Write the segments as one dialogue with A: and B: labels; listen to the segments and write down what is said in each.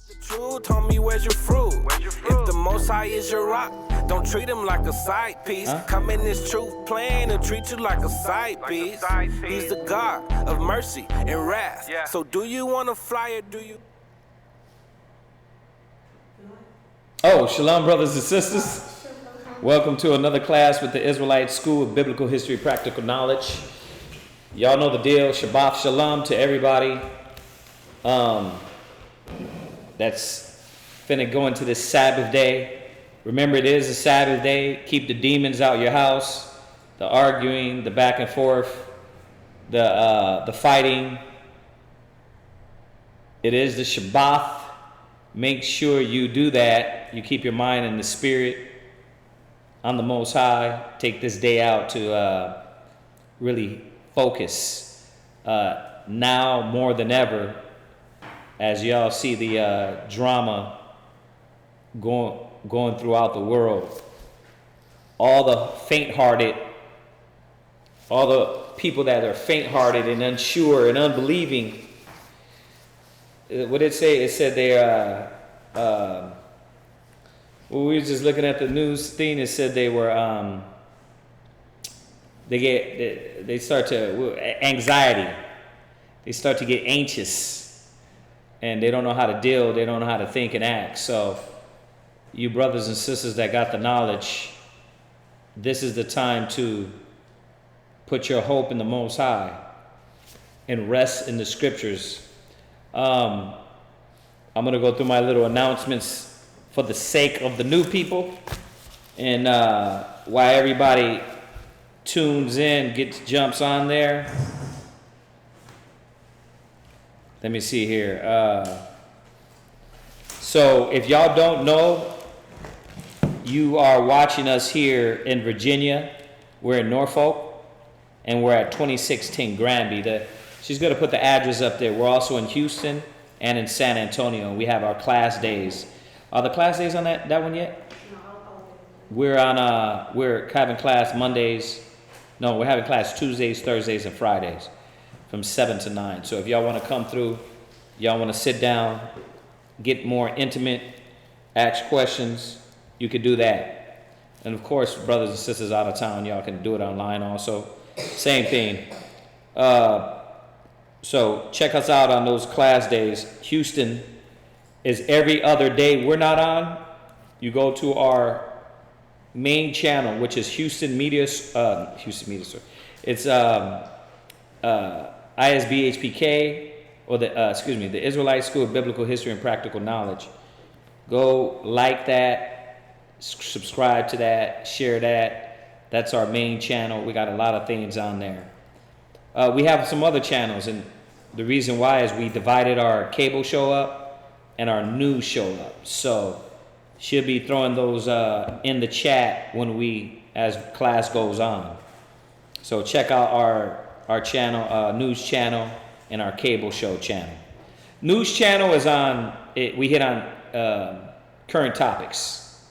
A: The truth told me, where's your fruit? If the Most High is your rock, don't treat him like a side piece. Come in this truth plan and treat you like a side piece. He's the God of mercy and wrath. So do you want to fly or do you?
B: Oh, shalom, brothers and sisters. Welcome to another class with the Israelite School of Biblical History Practical Knowledge. Y'all know the deal. Shabbat shalom to everybody. That's finna go into this Sabbath day. Remember, it is a Sabbath day. Keep the demons out your house. The arguing, the back and forth, the fighting. It is the Shabbat. Make sure you do that. You keep your mind in the spirit on the Most High. Take this day out to really focus. Now more than ever, as y'all see the drama going throughout the world, all the faint-hearted, all the people that are faint-hearted and unsure and unbelieving. What did it say? It said they're, well, we were just looking at the news thing. It said they were, they start to, anxiety. They start to get anxious. And they don't know how to deal. They don't know how to think and act. So, you brothers and sisters that got the knowledge, this is the time to put your hope in the Most High and rest in the Scriptures. I'm going to go through my little announcements for the sake of the new people, and why everybody tunes in, jumps on there. Let me see here. So if y'all don't know, you are watching us here in Virginia. We're in Norfolk, and we're at 2610 Granby. She's going to put the address up there. We're also in Houston and in San Antonio. We have our class days. Are the class days on that one yet? No, we're having class Mondays. No, we're having class Tuesdays, Thursdays, and Fridays from 7 to 9. So if y'all want to come through, y'all want to sit down, get more intimate, ask questions, you could do that. And of course, brothers and sisters out of town, y'all can do it online also. Same thing. So check us out on those class days. Houston is every other day we're not on. You go to our main channel, which is Houston Media. It's ISBHPK, or the Israelite School of Biblical History and Practical Knowledge. Go like that, subscribe to that, share that. That's our main channel. We got a lot of things on there. We have some other channels, and the reason why is we divided our cable show up and our news show up. So should be throwing those in the chat as class goes on. So check out our channel, news channel, and our cable show channel. News channel is on, we hit on current topics,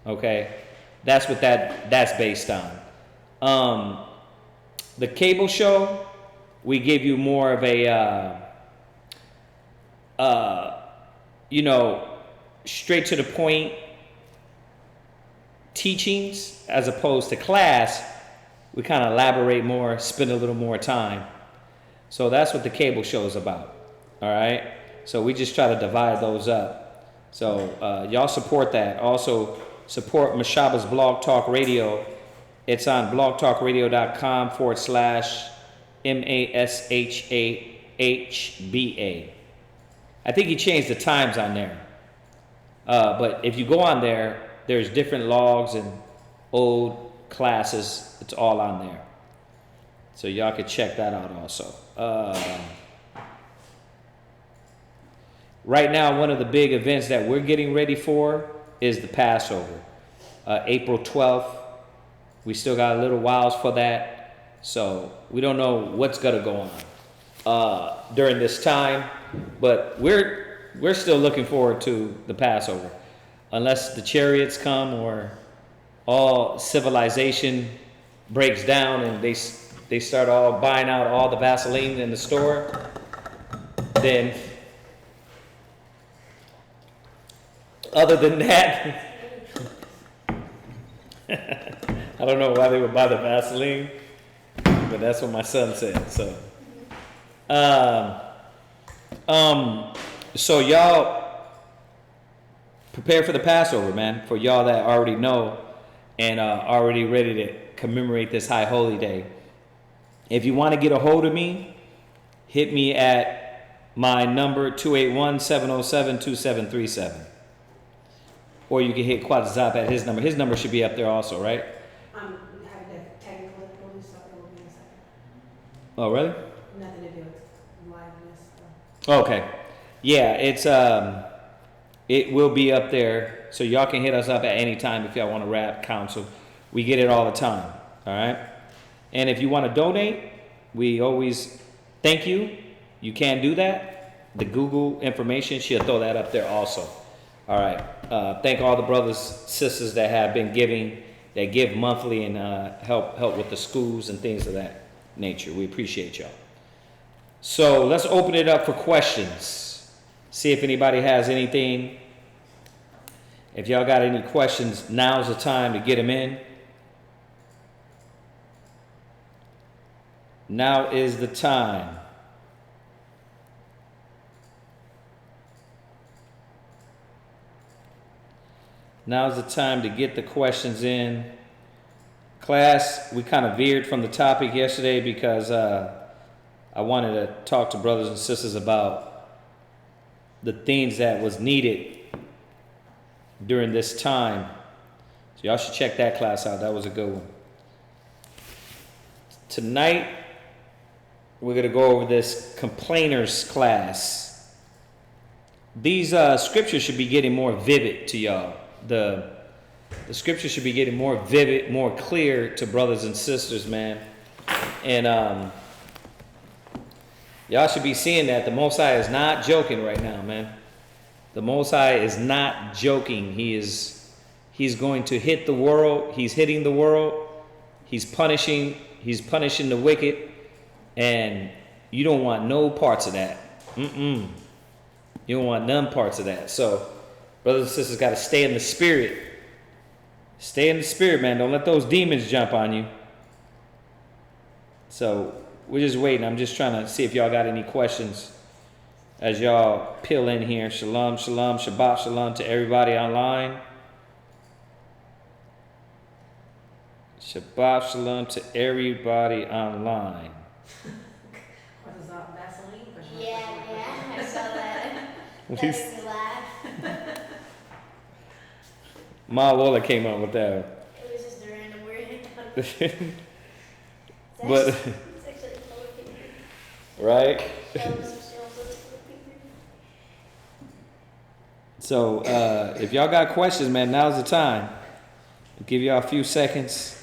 B: okay? That's what that's based on. The cable show, we give you more of a, straight to the point teachings, as opposed to class. We kind of elaborate more, spend a little more time. So that's what the cable show is about, all right? So we just try to divide those up. So y'all support that. Also support Maccabes Blog Talk Radio. It's on blogtalkradio.com/MASHAHBA. I think he changed the times on there. But if you go on there, there's different logs and old classes. It's all on there. So y'all can check that out also. Right now, one of the big events that we're getting ready for is the Passover. April 12th. We still got a little whiles for that. So we don't know what's going to go on during this time. But we're still looking forward to the Passover. Unless the chariots come or all civilization breaks down and they start all buying out all the Vaseline in the store, then Other than that, I don't know why they would buy the Vaseline, but that's what my son said. So, so y'all prepare for the Passover, man. For y'all that already know and already ready to commemorate this high holy day. If you want to get a hold of me, hit me at my number 281-707-2737. Or you can hit Quadzap at his number. His number should be up there also, right?
C: Having the technical difficulties, so it will be in a second.
B: Oh, really?
C: Nothing to do with liveness.
B: Okay. Yeah, it's it will be up there. So y'all can hit us up at any time if y'all want to rap counsel. We get it all the time. All right? And if you want to donate, we always thank you. You can do that. The Google information, she'll throw that up there also. All right. Thank all the brothers, sisters that have been giving, that give monthly and help with the schools and things of that nature. We appreciate y'all. So let's open it up for questions. See if anybody has anything. If y'all got any questions, now's the time to get them in. Now is the time. Now's the time to get the questions in. Class, we kind of veered from the topic yesterday because I wanted to talk to brothers and sisters about the things that was needed during this time. So y'all should check that class out. That was a good one. Tonight, we're going to go over this complainers class. These scriptures should be getting more vivid to y'all. The scripture should be getting more vivid, more clear to brothers and sisters, man. And y'all should be seeing that the Most High is not joking right now, man. The Most High is not joking. He's going to hit the world. He's hitting the world. He's punishing the wicked. And you don't want no parts of that. You don't want none parts of that. So brothers and sisters got to stay in the spirit. Stay in the spirit, man. Don't let those demons jump on you. So we're just waiting. I'm just trying to see if y'all got any questions as y'all peel in here. Shalom, shalom, Shabbat shalom to everybody online. Shabbat shalom to everybody online.
C: What is that, Vaseline?
D: Yeah, I saw that. That
B: Please.
D: made me laugh.
B: Ma Waller came up with that.
D: It was just a random word.
B: But
D: It's actually full of paper.
B: right?
D: Shelves full of paper.
B: So if y'all got questions, man, now's the time. I'll give y'all a few seconds.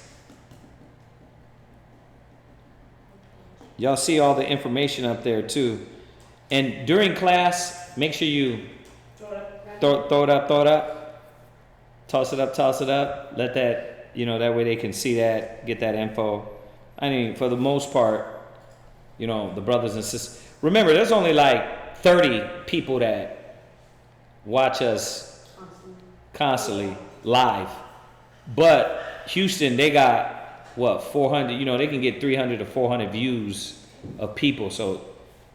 B: Y'all see all the information up there too. And during class, make sure you throw it up. Toss it up. Let that, that way they can see that, get that info. I mean, for the most part, the brothers and sisters. Remember, there's only like 30 people that watch us constantly live. But Houston, they got, 400, they can get 300 to 400 views of people. So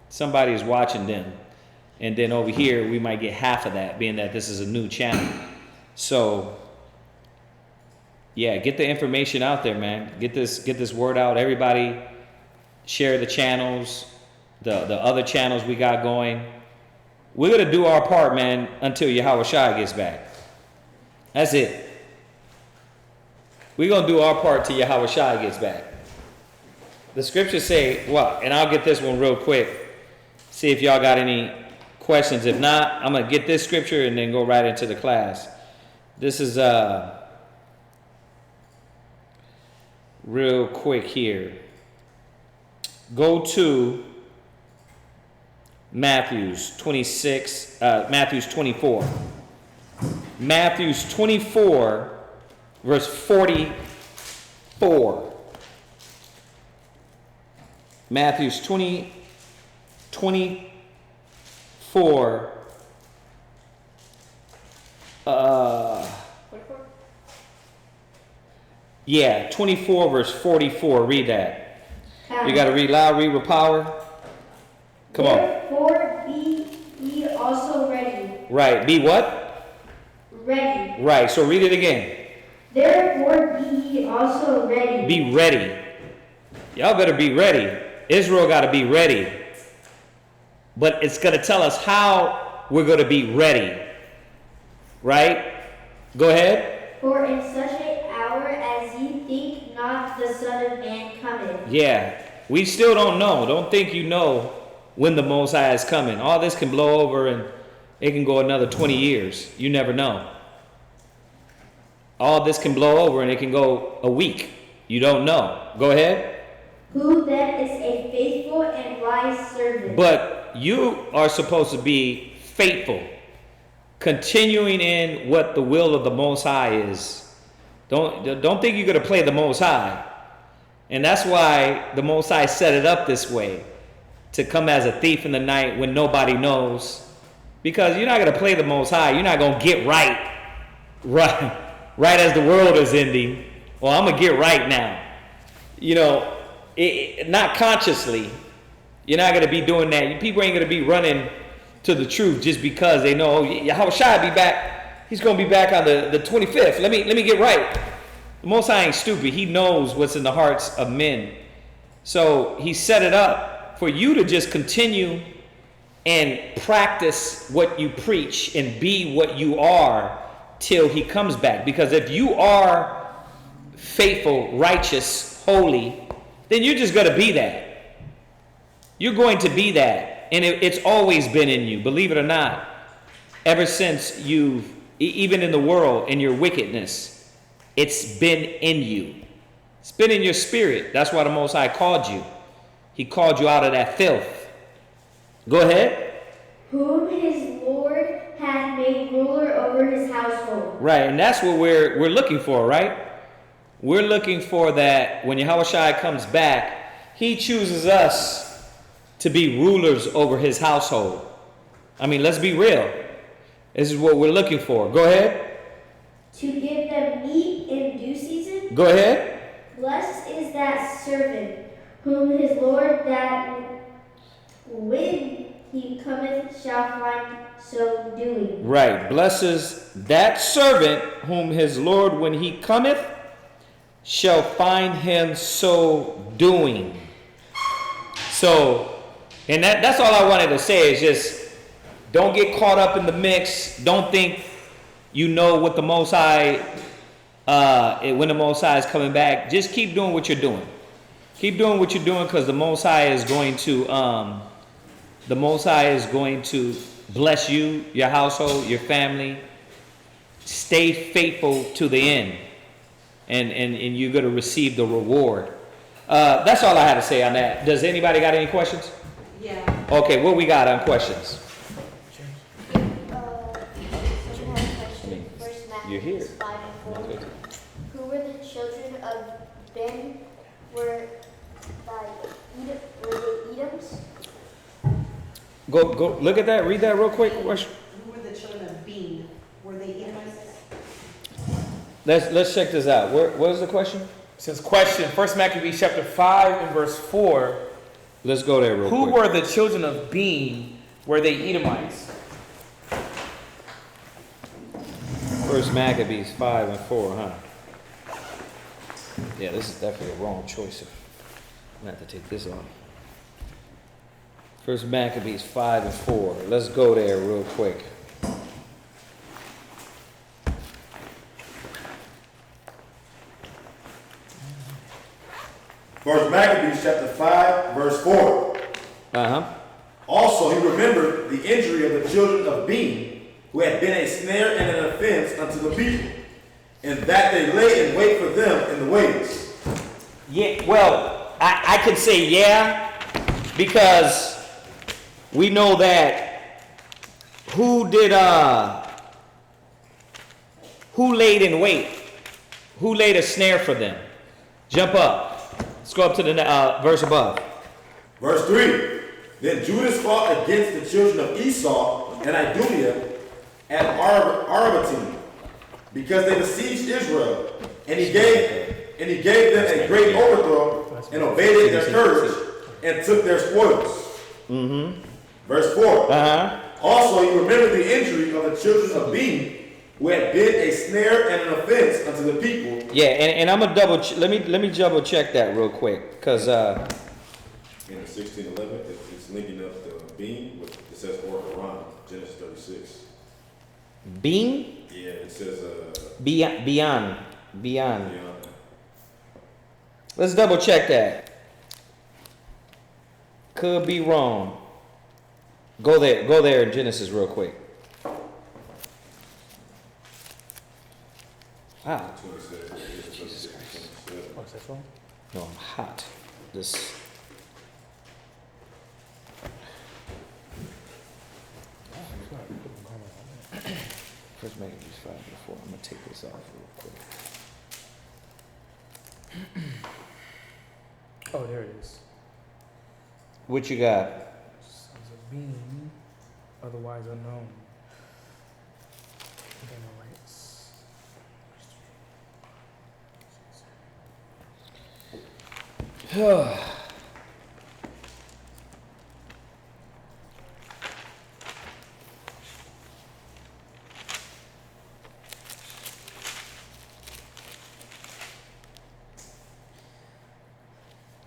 B: somebody is watching them. And then over here, we might get half of that, being that this is a new channel. So, yeah, get the information out there, man. Get this word out. Everybody share the channels, the other channels we got going. We're going to do our part, man, until Yahweh Shai gets back. That's it. We're going to do our part till Yahweh Shai gets back. The scriptures say, and I'll get this one real quick. See if y'all got any questions. If not, I'm going to get this scripture and then go right into the class. This is real quick here. Go to Matthew's 24. Matthew's 24, verse 44. Matthew's 24.
D: 44?
B: Yeah, 24 verse 44. Read that. You got to read loud, read with power. Come on.
E: Therefore be ye also ready.
B: Right. Be what?
E: Ready.
B: Right. So read it again.
E: Therefore be ye also ready.
B: Be ready. Y'all better be ready. Israel got to be ready. But it's going to tell us how we're going to be ready. Right? Go ahead.
E: For in such an hour as ye think not the Son of Man cometh.
B: Yeah. We still don't know. Don't think you know when the Most High is coming. All this can blow over and it can go another 20 years. You never know. All this can blow over and it can go a week. You don't know. Go ahead.
E: Who then is a faithful and wise servant?
B: But you are supposed to be faithful, continuing in what the will of the Most High is. Don't think you're going to play the Most High. And that's why the Most High set it up this way, to come as a thief in the night when nobody knows. Because you're not going to play the Most High. You're not going to get right as the world is ending. Well, I'm going to get right now. You know, not consciously. You're not going to be doing that. People ain't going to be running to the truth just because they know, how should I be back? He's going to be back on the 25th. Let me get right. The Most High ain't stupid. He knows what's in the hearts of men. So he set it up for you to just continue and practice what you preach and be what you are till he comes back. Because if you are faithful, righteous, holy, then you're just going to be that. You're going to be that. And it's always been in you, believe it or not. Ever since even in the world, in your wickedness, it's been in you. It's been in your spirit. That's why the Most High called you. He called you out of that filth. Go ahead.
E: Whom his Lord hath made ruler over his household.
B: Right, and that's what we're looking for, right? We're looking for that when Yahushua comes back, he chooses us to be rulers over his household. I mean, let's be real. This is what we're looking for. Go ahead.
E: To give them meat in due season.
B: Go ahead.
E: Blessed is that servant whom his Lord that when he cometh shall find so doing.
B: Right. Blesses that servant whom his Lord when he cometh shall find him so doing. So, and that's all I wanted to say is just don't get caught up in the mix. Don't think you know what the Most High, when the Most High is coming back. Just keep doing what you're doing. Keep doing what you're doing because the Most High is going to, bless you, your household, your family. Stay faithful to the end, and you're going to receive the reward. That's all I had to say on that. Does anybody got any questions?
C: Yeah.
B: Okay, what we got on questions?
D: Someone had a question. First
B: You're here.
D: Maccabes 5 and 4. Who were the children of Ben? Were they Edoms?
B: Go look at that. Read that real quick.
C: Who were the children of Bean? Were they Edomites?
B: Let's check this out. What is the question?
F: It says question, 1 Maccabes chapter 5 and verse 4.
B: Let's go there real quick.
F: Who were the children of Bean? Were they Edomites?
B: 1 Maccabes 5 and 4, huh? Yeah, this is definitely a wrong choice. I'm going to have to take this off. 1 Maccabees 5 and 4. Let's go there real quick.
G: First Maccabees chapter 5, verse 4.
B: Uh-huh.
G: Also he remembered the injury of the children of Bean, who had been a snare and an offense unto the people, and that they lay in wait for them in the ways.
B: Yeah, well, I could say yeah, because we know that who laid in wait? Who laid a snare for them? Jump up. Let's go up to the verse above.
G: Verse 3. Then Judas fought against the children of Esau and Idumea, at Arabatim, because they besieged Israel, and he gave them a great overthrow, and abated their courage, and took their spoils. Verse 4. Also you remember the injury of the children of Beam, who had been a snare and an offense unto the people.
B: Yeah, and I'm gonna let me double check that real quick, because
G: In 16:11, it's linking up the Beam with, it says or Haran, Genesis 36.
B: Beam?
G: Yeah, it says
B: Beyond.
G: beyond.
B: Let's double check that. Could be wrong. Go there in Genesis real quick. Wow. Jesus Christ.
F: What's that from?
B: No, I'm hot. This. First Maccabes 5:4. I'm gonna take this off real quick.
F: Oh, there it is.
B: What you got?
F: Sons of Being, otherwise unknown.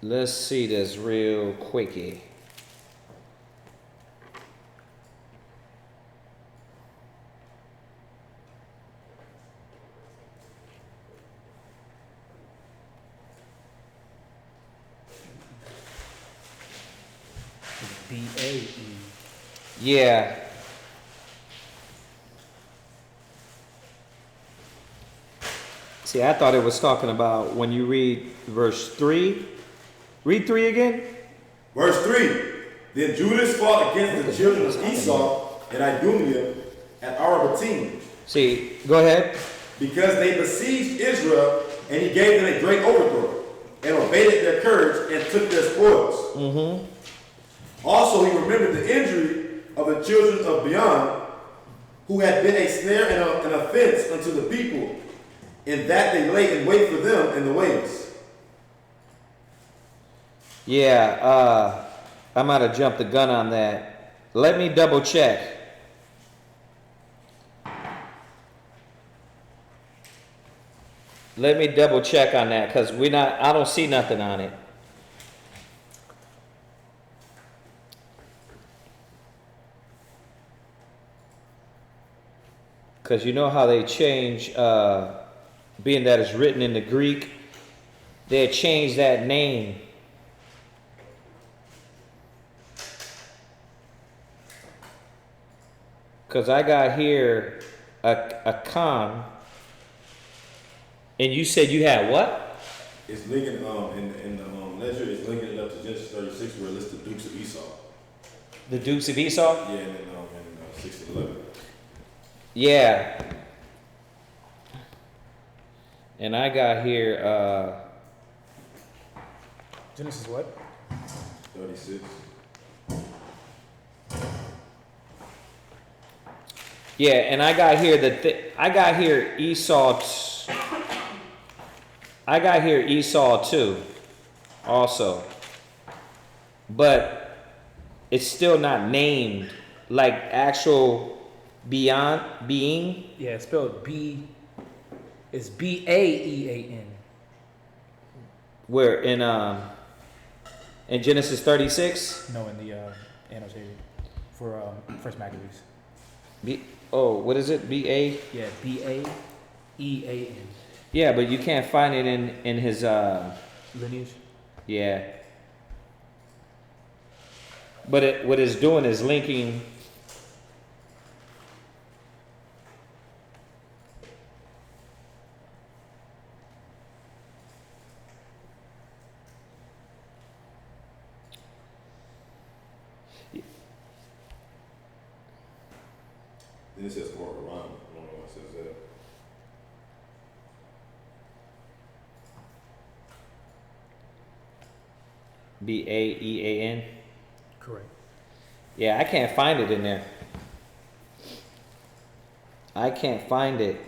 B: Let's see this real quickie.
F: B-A-E.
B: Yeah. See, I thought it was talking about when you read verse 3. Read 3 again.
G: Verse 3. Then Judas fought against the children of Esau and Idumea at Arabatim.
B: See, go ahead.
G: Because they besieged Israel, and he gave them a great overthrow, and abated their courage, and took their spoils. Also he remembered the injury of the children of Beyond, who had been a snare and an offense unto the people, in that they lay in wait for them in the ways.
B: Yeah, I might have jumped the gun on that. Let me double check. Let me double check on that, because I don't see nothing on it. Because you know how they change, being that it's written in the Greek, they change that name. Because I got here a con, and you said you had what?
G: It's linking in the ledger. It's linking it up to Genesis 36, where it lists the dukes of Esau.
B: The Dukes of Esau?
G: Yeah, and then in 16:11.
B: Yeah. And I got here,
F: Genesis what?
G: 36.
B: yeah, and I got here I got here Esau. I got here Esau too, also. But it's still not named like actual being.
F: Yeah, it's spelled B. It's B-A-E-A-N.
B: Where in Genesis 36?
F: No, in the annotated for First Maccabees.
B: What is it? B-A?
F: Yeah, B-A-E-A-N.
B: Yeah, but you can't find it in his
F: Lineage.
B: yeah. But what it's doing is linking.
G: Then it says or Haran. I don't know why it says that.
B: Bean.
F: Correct.
B: Yeah, I can't find it in there. I can't find it.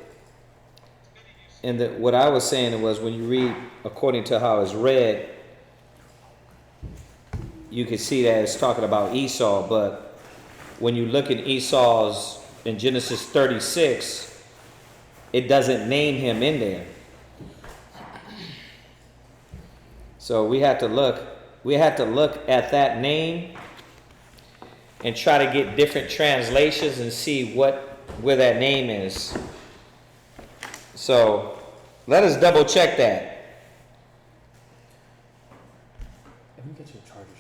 B: And what I was saying was when you read according to how it's read, you can see that it's talking about Esau, but when you look at Esau's in Genesis 36, it doesn't name him in there. So we have to look at that name and try to get different translations and see where that name is. So let us double check that.
F: Let me get your chargers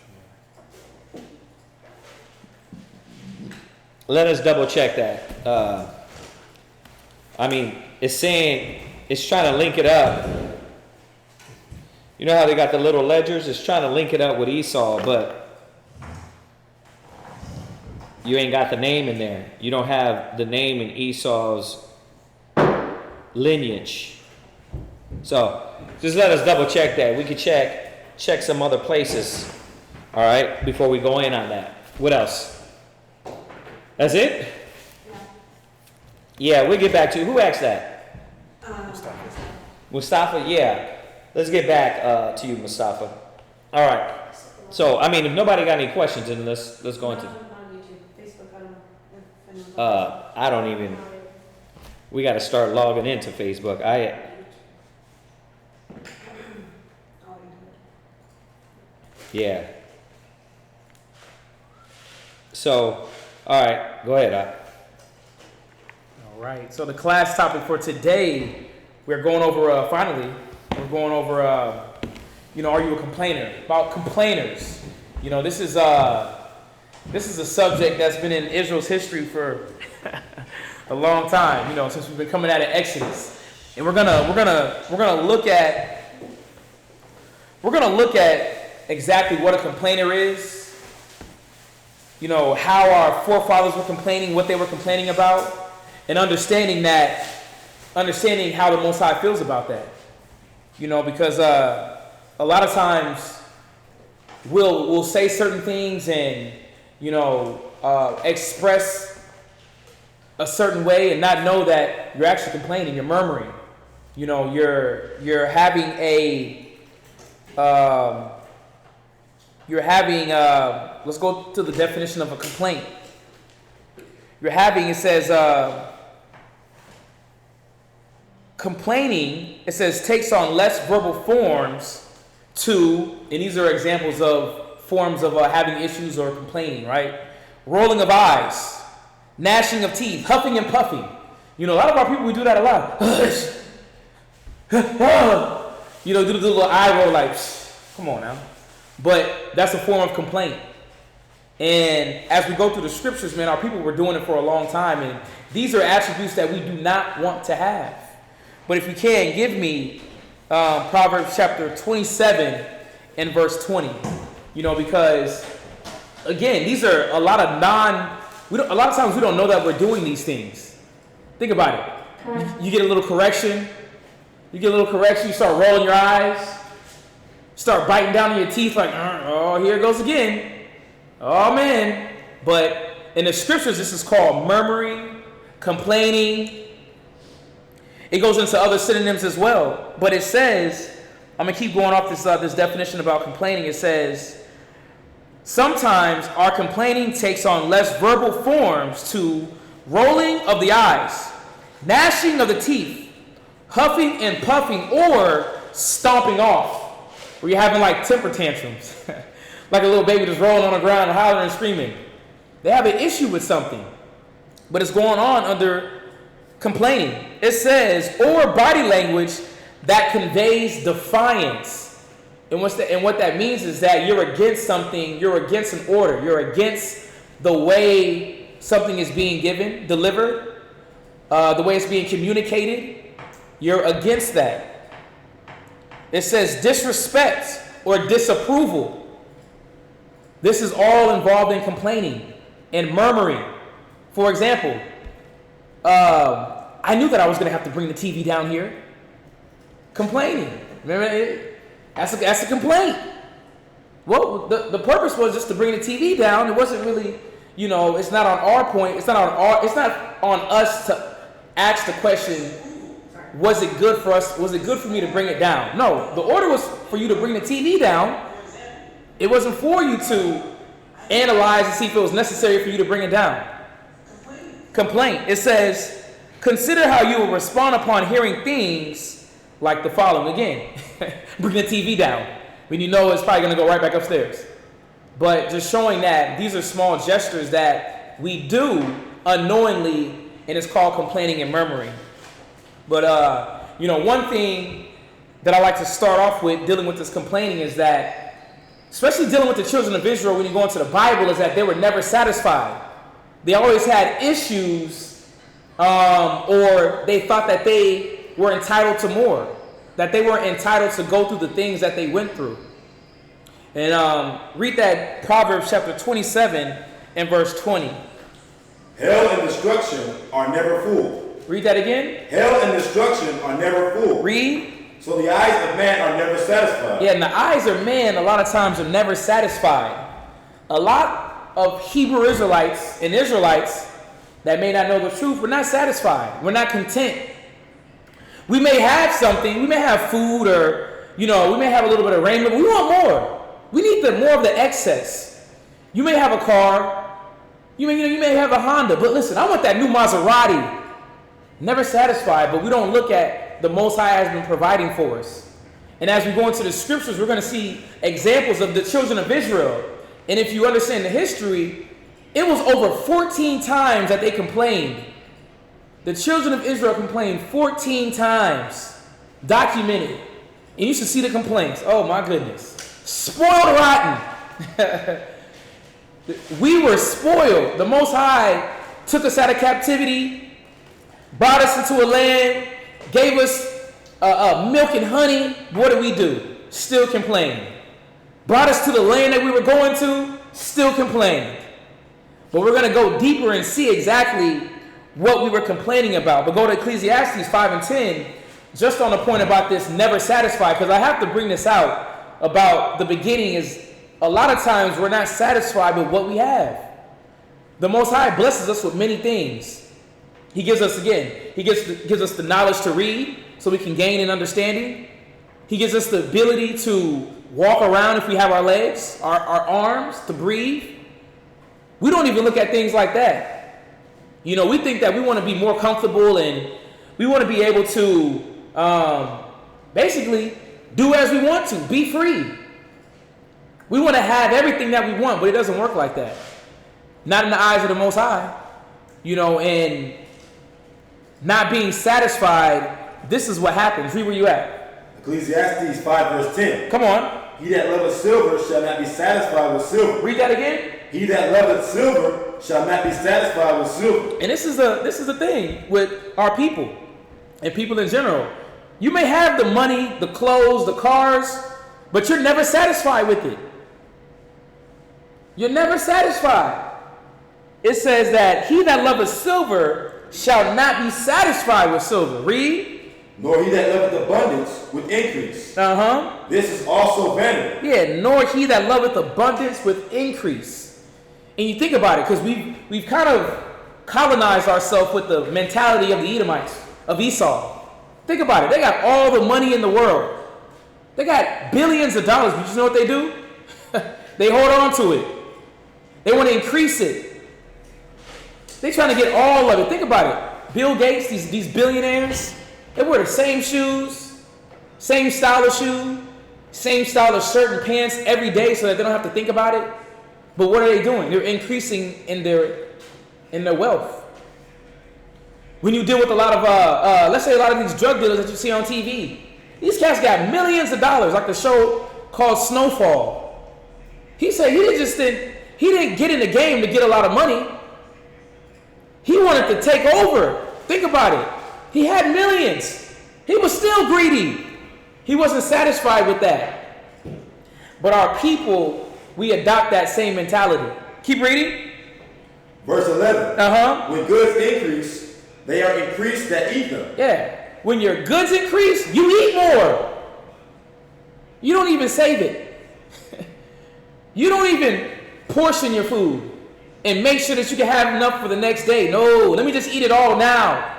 F: from there.
B: Let us double check that. I mean, it's saying, it's trying to link it up. You know how they got the little ledgers? It's trying to link it up with Esau, but you ain't got the name in there. You don't have the name in Esau's lineage. So just let us double check that. We could check some other places, all right, before we go in on that. What else? That's it? Yeah, we'll get back to who asked that? Mustafa, yeah. Let's get back to you, Mustafa. All right. So, I mean, if nobody got any questions, then let's go into. I don't even. We got to start logging into Facebook. Yeah. So, all right, go ahead.
F: All right. So the class topic for today, we're going over finally. We're going over, are you a complainer? About complainers. This is a subject that's been in Israel's history for a long time. Since we've been coming out of Exodus, and we're gonna look at exactly what a complainer is. How our forefathers were complaining, what they were complaining about, and understanding how the Most High feels about that. Because a lot of times we'll say certain things and express a certain way and not know that you're actually complaining, you're murmuring. You're having let's go to the definition of a complaint. It says complaining, it says, takes on less verbal forms and these are examples of forms of having issues or complaining, right? Rolling of eyes, gnashing of teeth, huffing and puffing. A lot of our people, we do that a lot. Do the little eye roll like, come on now. But that's a form of complaint. And as we go through the scriptures, man, our people were doing it for a long time. And these are attributes that we do not want to have. But if you can, give me Proverbs chapter 27 and verse 20. Because, again, these are a lot of a lot of times we don't know that we're doing these things. Think about it. You get a little correction. You start rolling your eyes. Start biting down on your teeth like, oh, here it goes again. Oh, man. But in the scriptures, this is called murmuring, complaining. It goes into other synonyms as well. But it says, I'm going to keep going off this definition about complaining. It says, sometimes our complaining takes on less verbal forms to rolling of the eyes, gnashing of the teeth, huffing and puffing, or stomping off. Where you're having like temper tantrums. Like a little baby just rolling on the ground and hollering and screaming. They have an issue with something. But it's going on under complaining. It says, or body language that conveys defiance. And what that means is that you're against something, you're against an order, you're against the way something is being delivered, the way it's being communicated. You're against that. It says disrespect or disapproval. This is all involved in complaining and murmuring. For example, I knew that I was going to have to bring the TV down here. Complaining. Remember, that's a complaint. Well, the purpose was just to bring the TV down. It wasn't really, it's not on our point. It's not on us asked the question, was it good for us? Was it good for me to bring it down? No, the order was for you to bring the TV down. It wasn't for you to analyze and see if it was necessary for you to bring it down. Complaint. It says, consider how you will respond upon hearing things like the following. Again, bring the TV down when you know it's probably going to go right back upstairs. But just showing that these are small gestures that we do unknowingly, and it's called complaining and murmuring. But, one thing that I like to start off with dealing with this complaining is that, especially dealing with the children of Israel when you go into the Bible, is that they were never satisfied. They always had issues, or they thought that they were entitled to more, that they weren't entitled to go through the things that they went through. And read that Proverbs chapter 27 and verse 20.
G: Hell and destruction are never full.
F: Read that again.
G: Hell and destruction are never full.
F: Read.
G: So the eyes of man are never satisfied.
F: Yeah, and the eyes of man a lot of times are never satisfied. A lot of Hebrew Israelites and Israelites that may not know the truth, we're not satisfied. We're not content. We may have something, we may have food, or we may have a little bit of raiment, but we want more. We need more of the excess. You may have a car, you may have a Honda, but listen, I want that new Maserati. Never satisfied, but we don't look at the Most High has been providing for us. And as we go into the scriptures, we're going to see examples of the children of Israel. And if you understand the history, it was over 14 times that they complained. The children of Israel complained 14 times, documented. And you should see the complaints. Oh my goodness. Spoiled rotten. We were spoiled. The Most High took us out of captivity, brought us into a land, gave us milk and honey. What did we do? Still complain. Brought us to the land that we were going to, still complained. But we're going to go deeper and see exactly what we were complaining about. But go to Ecclesiastes 5 and 10, just on the point about this never satisfied, because I have to bring this out about the beginning is a lot of times we're not satisfied with what we have. The Most High blesses us with many things. He gives us, gives us the knowledge to read so we can gain an understanding. He gives us the ability to walk around if we have our legs, our arms, to breathe. We don't even look at things like that. We think that we want to be more comfortable and we want to be able to basically do as we want to, be free. We want to have everything that we want, but it doesn't work like that. Not in the eyes of the Most High. And not being satisfied, this is what happens. Read where you at.
G: Ecclesiastes 5 verse 10.
F: Come on.
G: He that loveth silver shall not be satisfied with silver.
F: Read that again.
G: He that loveth silver shall not be satisfied with silver.
F: And this is the thing with our people and people in general. You may have the money, the clothes, the cars, but you're never satisfied with it. You're never satisfied. It says that he that loveth silver shall not be satisfied with silver. Read.
G: Nor he that loveth abundance with increase. This is also vanity.
F: Yeah, nor he that loveth abundance with increase. And you think about it, because we've kind of colonized ourselves with the mentality of the Edomites, of Esau. Think about it. They got all the money in the world. They got billions of dollars, but you know what they do? They hold on to it. They want to increase it. They're trying to get all of it. Think about it. Bill Gates, these billionaires, they wear the same shoes, same style of shoe, same style of shirt and pants every day so that they don't have to think about it. But what are they doing? They're increasing in their wealth. When you deal with a lot of, let's say a lot of these drug dealers that you see on TV, these cats got millions of dollars, like the show called Snowfall. He said he didn't get in the game to get a lot of money. He wanted to take over. Think about it. He had millions. He was still greedy. He wasn't satisfied with that. But our people, we adopt that same mentality. Keep reading.
G: Verse 11. When goods increase, they are increased that eat them.
F: Yeah. When your goods increase, you eat more. You don't even save it. You don't even portion your food and make sure that you can have enough for the next day. No, let me just eat it all now.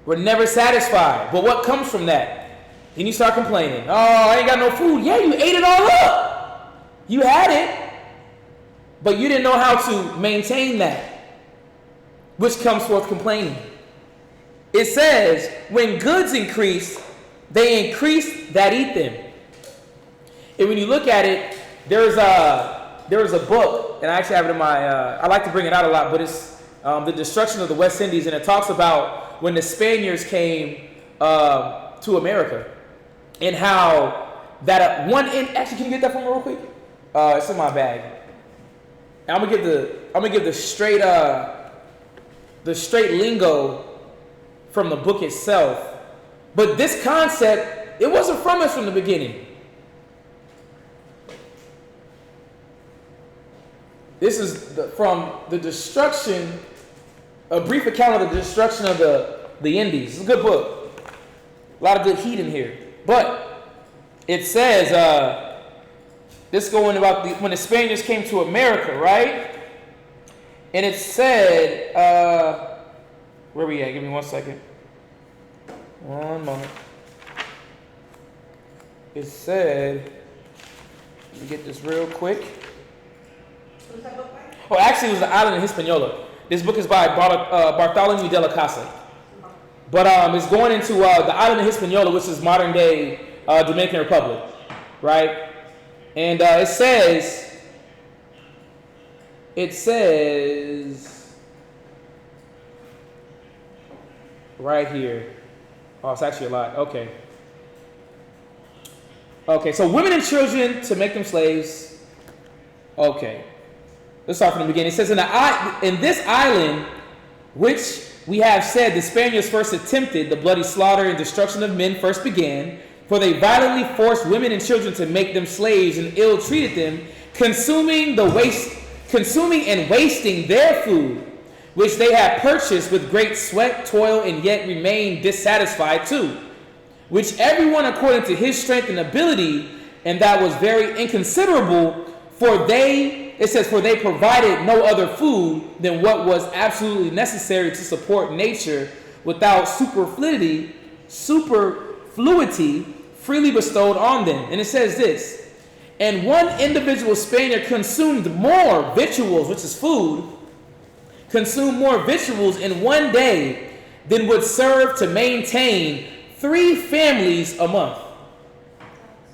F: were never satisfied. But what comes from that? Then you start complaining. Oh, I ain't got no food. Yeah, you ate it all up. You had it, but you didn't know how to maintain that, which comes forth complaining. It says, when goods increase, they increase that eat them. And when you look at it, there is a book, and I actually have it in my, I like to bring it out a lot, but it's The Destruction of the West Indies, and it talks about when the Spaniards came to America, and how that actually, can you get that from me real quick? It's in my bag. And I'm gonna give the straight lingo from the book itself. But this concept, it wasn't from us from the beginning. This is from the destruction, a brief account of the destruction of the Indies. It's a good book. A lot of good heat in here. But it says, this going about when the Spaniards came to America, right? And it said, where we at? Give me 1 second. One moment. It said, let me get this real quick.
C: Who's that book by?
F: Oh, actually, it was the island of Hispaniola. This book is by Bartholomew de la Casa. But it's going into the island of Hispaniola, which is modern day Dominican Republic, right? And it says right here. Oh, it's actually a lot. Okay. Okay, so women and children to make them slaves. Okay. Let's start from the beginning. It says, in this island, which we have said the Spaniards first attempted, the bloody slaughter and destruction of men first began, for they violently forced women and children to make them slaves and ill-treated them, consuming and wasting their food, which they had purchased with great sweat, toil, and yet remained dissatisfied too, which everyone according to his strength and ability, and that was very inconsiderable, for they provided no other food than what was absolutely necessary to support nature without superfluity freely bestowed on them. And it says this, and one individual Spaniard consumed more victuals, which is food, consumed more victuals in one day than would serve to maintain 3 families a month.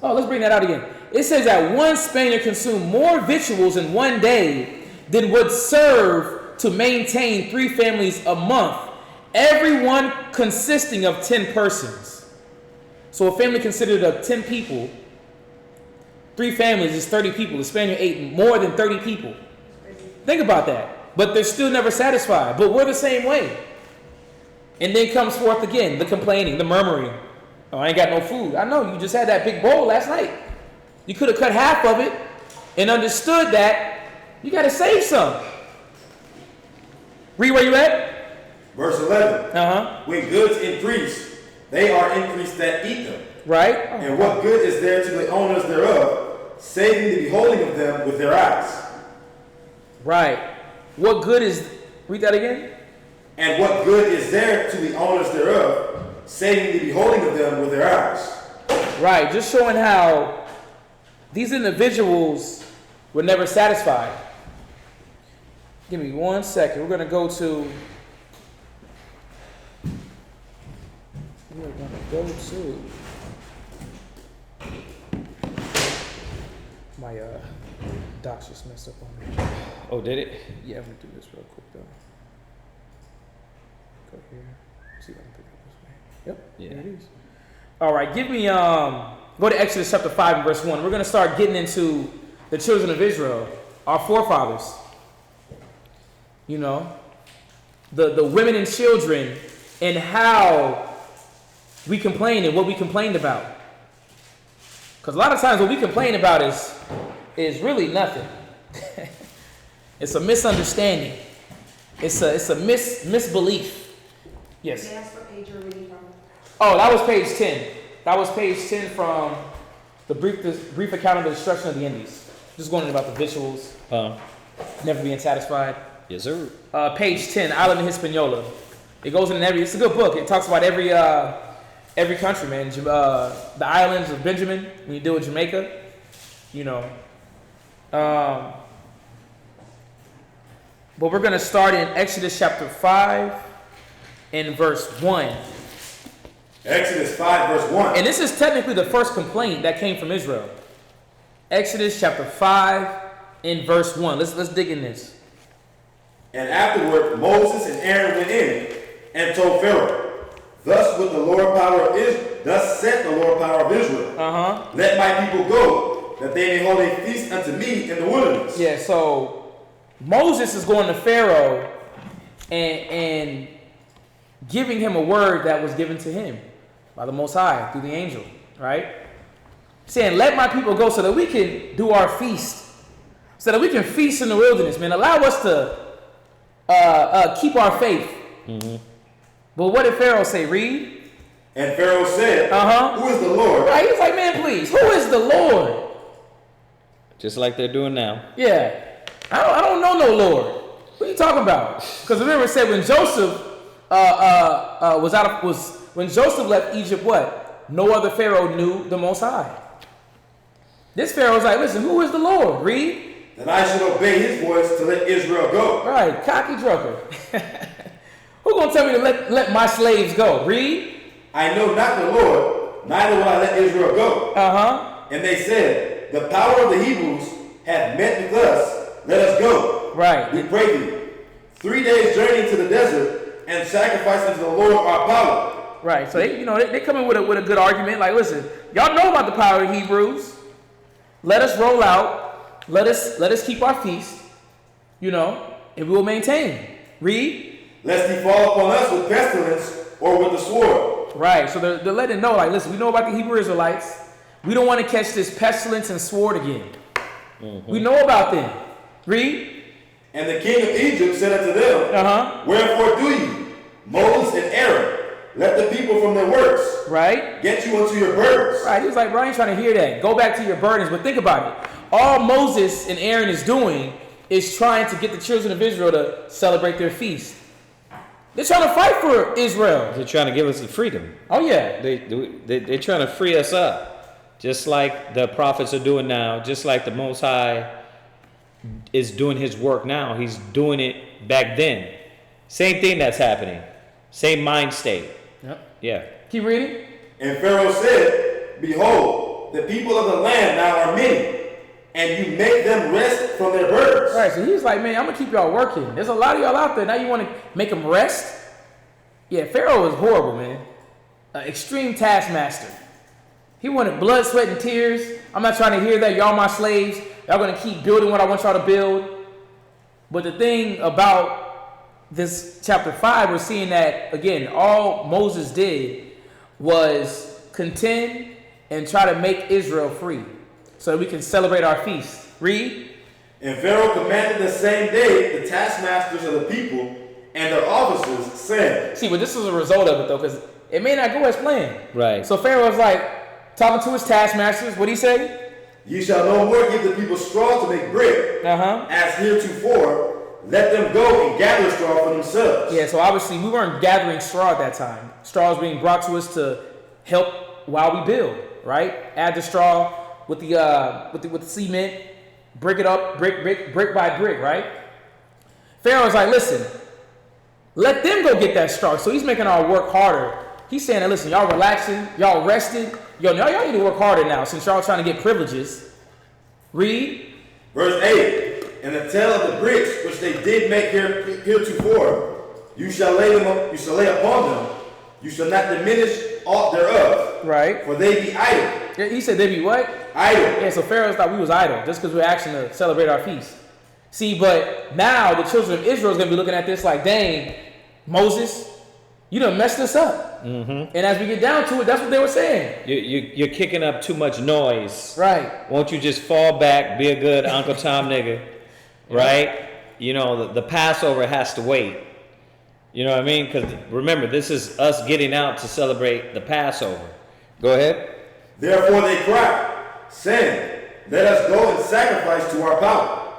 F: Oh, let's bring that out again. It says that one Spaniard consumed more victuals in one day than would serve to maintain 3 families a month, every one consisting of 10 persons. So a family considered of 10 people, 3 families is 30 people. The Spaniard ate more than 30 people. Think about that. But they're still never satisfied. But we're the same way. And then comes forth again, the complaining, the murmuring. Oh, I ain't got no food. I know, you just had that big bowl last night. You could have cut half of it and understood that you got to save some. Read where you at.
G: Verse 11.
F: Uh-huh.
G: When goods increase, they are increased that eat them.
F: Right.
G: And what good is there to the owners thereof, saving the beholding of them with their eyes?
F: Right. What good is, read that again.
G: And what good is there to the owners thereof, saving the beholding of them with their eyes?
F: Right. Just showing how these individuals were never satisfied. Give me 1 second. We're going to go to my docs just messed up on me.
B: Oh, did it?
F: Yeah, I'm going to do this real quick though. Go here. See if I can pick up this way. Yep.
B: Yeah.
F: There it is. All right. Give me go to Exodus chapter 5 and verse 1. We're going to start getting into the children of Israel, our forefathers. You know, the women and children, and how we complain and what we complained about. Because a lot of times what we complain about is really nothing. It's a misunderstanding. It's a misbelief. Yes.
C: May I ask what page you're reading from?
F: Oh, that was page 10. That was page 10 from the brief account of the destruction of the Indies. Just going about the victuals, never being satisfied.
B: Yes, sir.
F: Page 10, Island of Hispaniola. It goes in every. It's a good book. It talks about every country, man. The islands of Benjamin. When you deal with Jamaica, But we're going to start in Exodus chapter 5 and verse 1.
G: Exodus 5 verse 1.
F: And this is technically the first complaint that came from Israel. Exodus chapter 5 and verse 1. Let's dig in this.
G: And afterward Moses and Aaron went in and told Pharaoh, thus said the Lord power of Israel, let my people go, that they may hold a feast unto me in the wilderness.
F: Yeah, so Moses is going to Pharaoh and giving him a word that was given to him by the Most High through the angel, right? Saying, let my people go so that we can do our feast, so that we can feast in the wilderness, man. Allow us to keep our faith. Mm-hmm. But what did Pharaoh say? Read.
G: And Pharaoh said, who is the Lord?
F: Right, he's like, man, please, who is the Lord?
B: Just like they're doing now.
F: Yeah. I don't know no Lord. What are you talking about? Because remember it said when Joseph when Joseph left Egypt, what? No other Pharaoh knew the Most High. This Pharaoh was like, listen, who is the Lord? Read.
G: That I should obey his voice to let Israel go.
F: Right, cocky drucker. Who gonna tell me to let my slaves go? Read.
G: I know not the Lord, neither will I let Israel go. And they said, the power of the Hebrews hath met with us, let us go.
F: Right.
G: We pray thee. 3 days journey to the desert and sacrifice unto the Lord our power.
F: Right. So they come in with a good argument. Like, listen, y'all know about the power of the Hebrews. Let us roll out. Let us keep our feast. And we will maintain. Read.
G: Lest he fall upon us with pestilence or with the sword.
F: Right. So they're letting know, like, listen, we know about the Hebrew Israelites. We don't want to catch this pestilence and sword again. Mm-hmm. We know about them. Read.
G: And the king of Egypt said unto them, wherefore do ye, Moses and Aaron, let the people from their works get you unto your burdens.
F: Right. He was like, bro, I ain't trying to hear that. Go back to your burdens. But think about it. All Moses and Aaron is doing is trying to get the children of Israel to celebrate their feast. They're trying to fight for Israel.
B: They're trying to give us the freedom.
F: Oh, yeah.
B: They're trying to free us up. Just like the prophets are doing now. Just like the Most High is doing his work now. He's doing it back then. Same thing that's happening. Same mind state.
F: Yep.
B: Yeah.
F: Keep reading.
G: And Pharaoh said, behold, the people of the land now are many, and you make them rest from their burdens.
F: Right, so he's like, man, I'm going to keep y'all working. There's a lot of y'all out there. Now you want to make them rest? Yeah, Pharaoh was horrible, man. Extreme taskmaster. He wanted blood, sweat, and tears. I'm not trying to hear that. Y'all my slaves. Y'all going to keep building what I want y'all to build. But the thing about this chapter 5, we're seeing that, again, all Moses did was contend and try to make Israel free so that we can celebrate our feast. Read.
G: And Pharaoh commanded the same day the taskmasters of the people and their officers, saying.
F: See, but this was a result of it, though, because it may not go as planned.
B: Right.
F: So Pharaoh was like, talking to his taskmasters, what'd he say?
G: Ye shall no more give the people straw to make bread, as heretofore. Let them go and gather straw for themselves.
F: Yeah, so obviously we weren't gathering straw at that time. Straw was being brought to us to help while we build, right? Add the straw with the cement, break it up, brick by brick, right? Pharaoh's like, listen, let them go get that straw. So he's making our work harder. He's saying that, listen, y'all relaxing, y'all rested. Y'all need to work harder now since y'all trying to get privileges. Read.
G: Verse 8. And the tale of the bricks which they did make heretofore, you shall lay upon them. You shall not diminish aught thereof.
F: Right.
G: For they be idle.
F: He said they be what?
G: Idle.
F: Yeah, so Pharaoh thought we was idle just because we're asking to celebrate our feast. See, but now the children of Israel is going to be looking at this like, dang, Moses, you done messed us up. Mm-hmm. And as we get down to it, that's what they were saying.
B: You're kicking up too much noise.
F: Right.
B: Won't you just fall back, be a good Uncle Tom nigga? Right? The Passover has to wait. You know what I mean? Because remember, this is us getting out to celebrate the Passover. Go ahead.
G: Therefore they cried, saying, let us go and sacrifice to our power.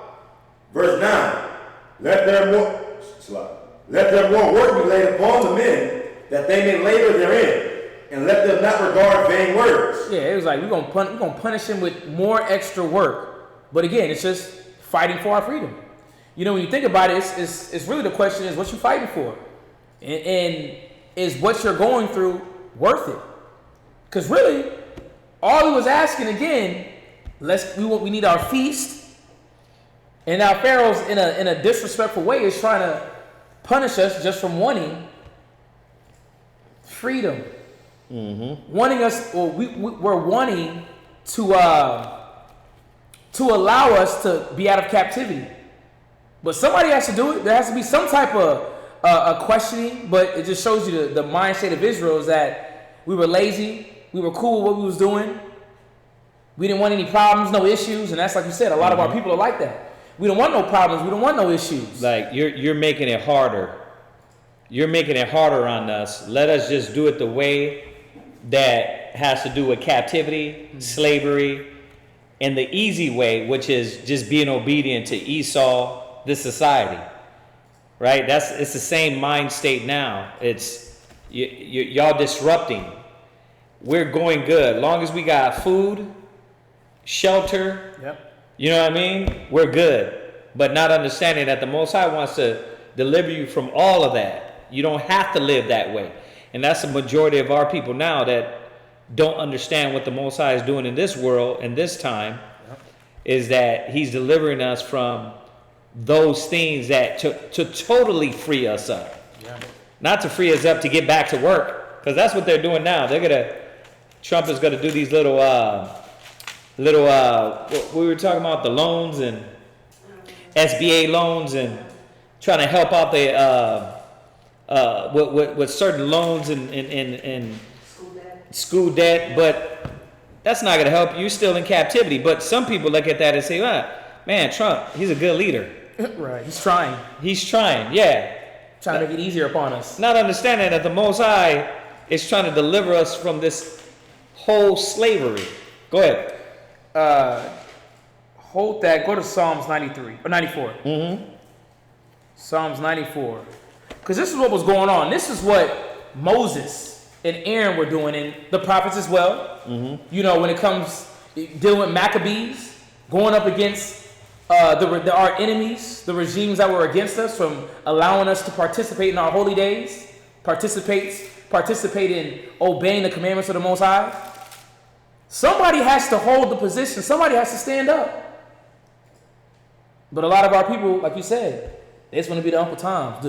G: Verse 9. Let their more work be laid upon the men, that they may labor therein, and let them not regard vain words.
F: Yeah, it was like we're gonna punish him with more extra work. But again, it's just fighting for our freedom. You know, when you think about it, it's really the question is what you fighting for, and is what you're going through worth it? Because really, all he was asking again, we need our feast, and now Pharaoh's in a disrespectful way is trying to punish us just from wanting freedom, wanting us, or we're wanting to allow us to be out of captivity. But somebody has to do it. There has to be some type of a questioning. But it just shows you the mindset of Israel is that we were lazy, we were cool with what we was doing, we didn't want any problems, no issues, and that's like you said. A lot of our people are like that. We don't want no problems. We don't want no issues.
B: Like you're making it harder. You're making it harder on us. Let us just do it the way that has to do with captivity, slavery, and the easy way, which is just being obedient to Esau, this society. Right? It's the same mind state now. It's y'all disrupting. We're going good. Long as we got food, shelter.
F: Yep.
B: You know what I mean? We're good. But not understanding that the Most High wants to deliver you from all of that. You don't have to live that way. And that's the majority of our people now that don't understand what the Most High is doing in this world and this time, is that he's delivering us from those things that to totally free us up.
F: Yeah.
B: Not to free us up to get back to work, because that's what they're doing now. Trump is gonna do these little what we were talking about, the loans and SBA loans, and trying to help out the with certain loans and school debt, but that's not gonna help you. You're still in captivity. But some people look at that and say, man, Trump, he's a good leader.
F: Right, he's trying.
B: He's trying, yeah.
F: Trying to make it easier upon us.
B: Not understanding that the Most High is trying to deliver us from this whole slavery. Go ahead.
F: Hold that. Go to Psalms 93 or 94. Psalms 94. Because this is what was going on. This is what Moses and Aaron were doing, and the prophets as well. You know, when it comes dealing with Maccabes, going up against our enemies, the regimes that were against us, from allowing us to participate in our holy days, participate in obeying the commandments of the Most High. Somebody has to hold the position. Somebody has to stand up. But a lot of our people, like you said, they just want to be the Uncle Toms.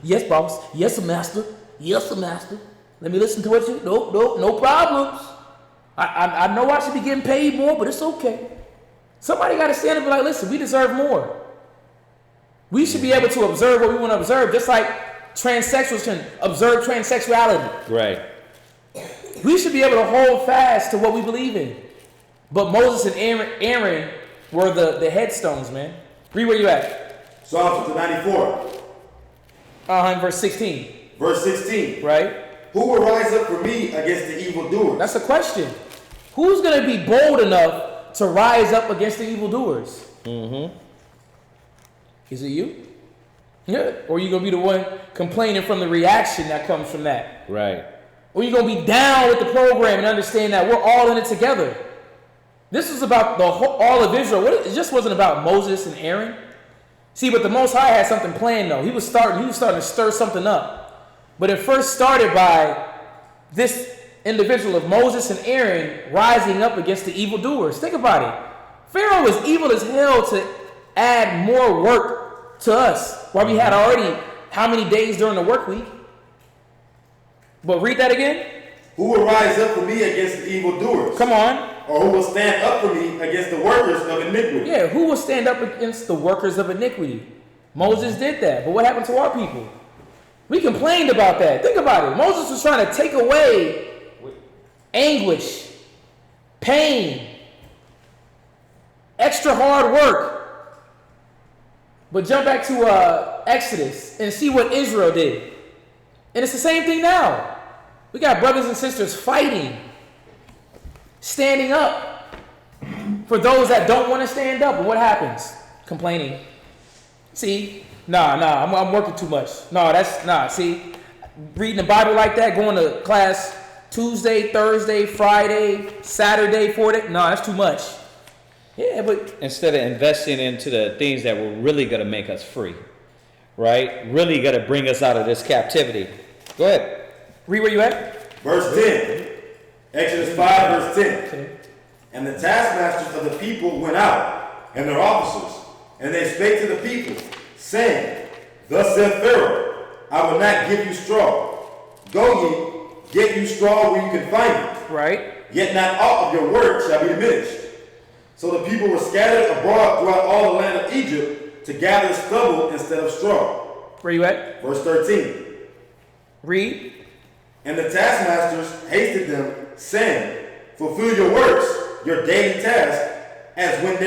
F: Yes, boss. Yes, master. Yes, master. Let me listen to what you... No problems. I know I should be getting paid more, but it's okay. Somebody got to stand up and be like, listen, we deserve more. We should be able to observe what we want to observe, just like transsexuals can observe transsexuality.
B: Right.
F: We should be able to hold fast to what we believe in. But Moses and Aaron were the headstones, man. Read where you at.
G: Psalms 94.
F: In verse 16.
G: Verse 16.
F: Right?
G: Who will rise up for me against the evildoers?
F: That's the question. Who's going to be bold enough to rise up against the evildoers? Is it you? Yeah. Or are you going to be the one complaining from the reaction that comes from that?
B: Right.
F: Or you're going to be down with the program and understand that we're all in it together. This was about all of Israel. It just wasn't about Moses and Aaron. See, but the Most High had something planned, though. He was starting to stir something up. But it first started by this individual of Moses and Aaron rising up against the evildoers. Think about it. Pharaoh was evil as hell to add more work to us, while we had already how many days during the work week? But read that again.
G: Who will rise up for me against the evildoers?
F: Come on.
G: Or who will stand up for me against the workers of iniquity?
F: Yeah, who will stand up against the workers of iniquity? Moses did that. But what happened to our people? We complained about that. Think about it. Moses was trying to take away anguish, pain, extra hard work. But jump back to Exodus and see what Israel did. And it's the same thing now. We got brothers and sisters fighting, standing up for those that don't want to stand up. And what happens? Complaining. See, I'm working too much. See, reading the Bible like that, going to class Tuesday, Thursday, Friday, Saturday, 4 days. No, that's too much. Yeah, but
B: instead of investing into the things that were really going to make us free, right? Really going to bring us out of this captivity. Go ahead.
F: Read where you at.
G: Verse 10. Exodus 5, verse 10. Okay. And the taskmasters of the people went out, and their officers, and they spake to the people, saying, Thus saith Pharaoh, I will not give you straw. Go ye, get you straw where you can find it.
F: Right.
G: Yet not aught of your work shall be diminished. So the people were scattered abroad throughout all the land of Egypt to gather stubble instead of straw.
F: Where you at?
G: Verse 13.
F: Read.
G: And the taskmasters hasted them, saying, Fulfill your works, your daily task, as when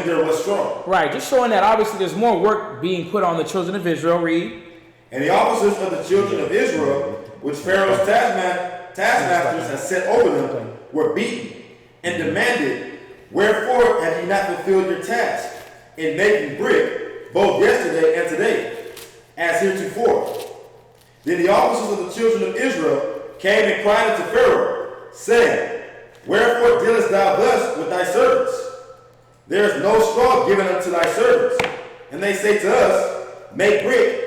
G: there was straw.
F: Right, just showing that obviously there's more work being put on the children of Israel. Read.
G: And the officers of the children of Israel, which Pharaoh's taskmasters had set over them, were beaten and demanded, Wherefore have ye not fulfilled your task in making brick, both yesterday and today, as heretofore? Then the officers of the children of Israel came and cried unto Pharaoh, saying, Wherefore dealest thou thus with thy servants? There is no straw given unto thy servants. And they say to us, Make brick,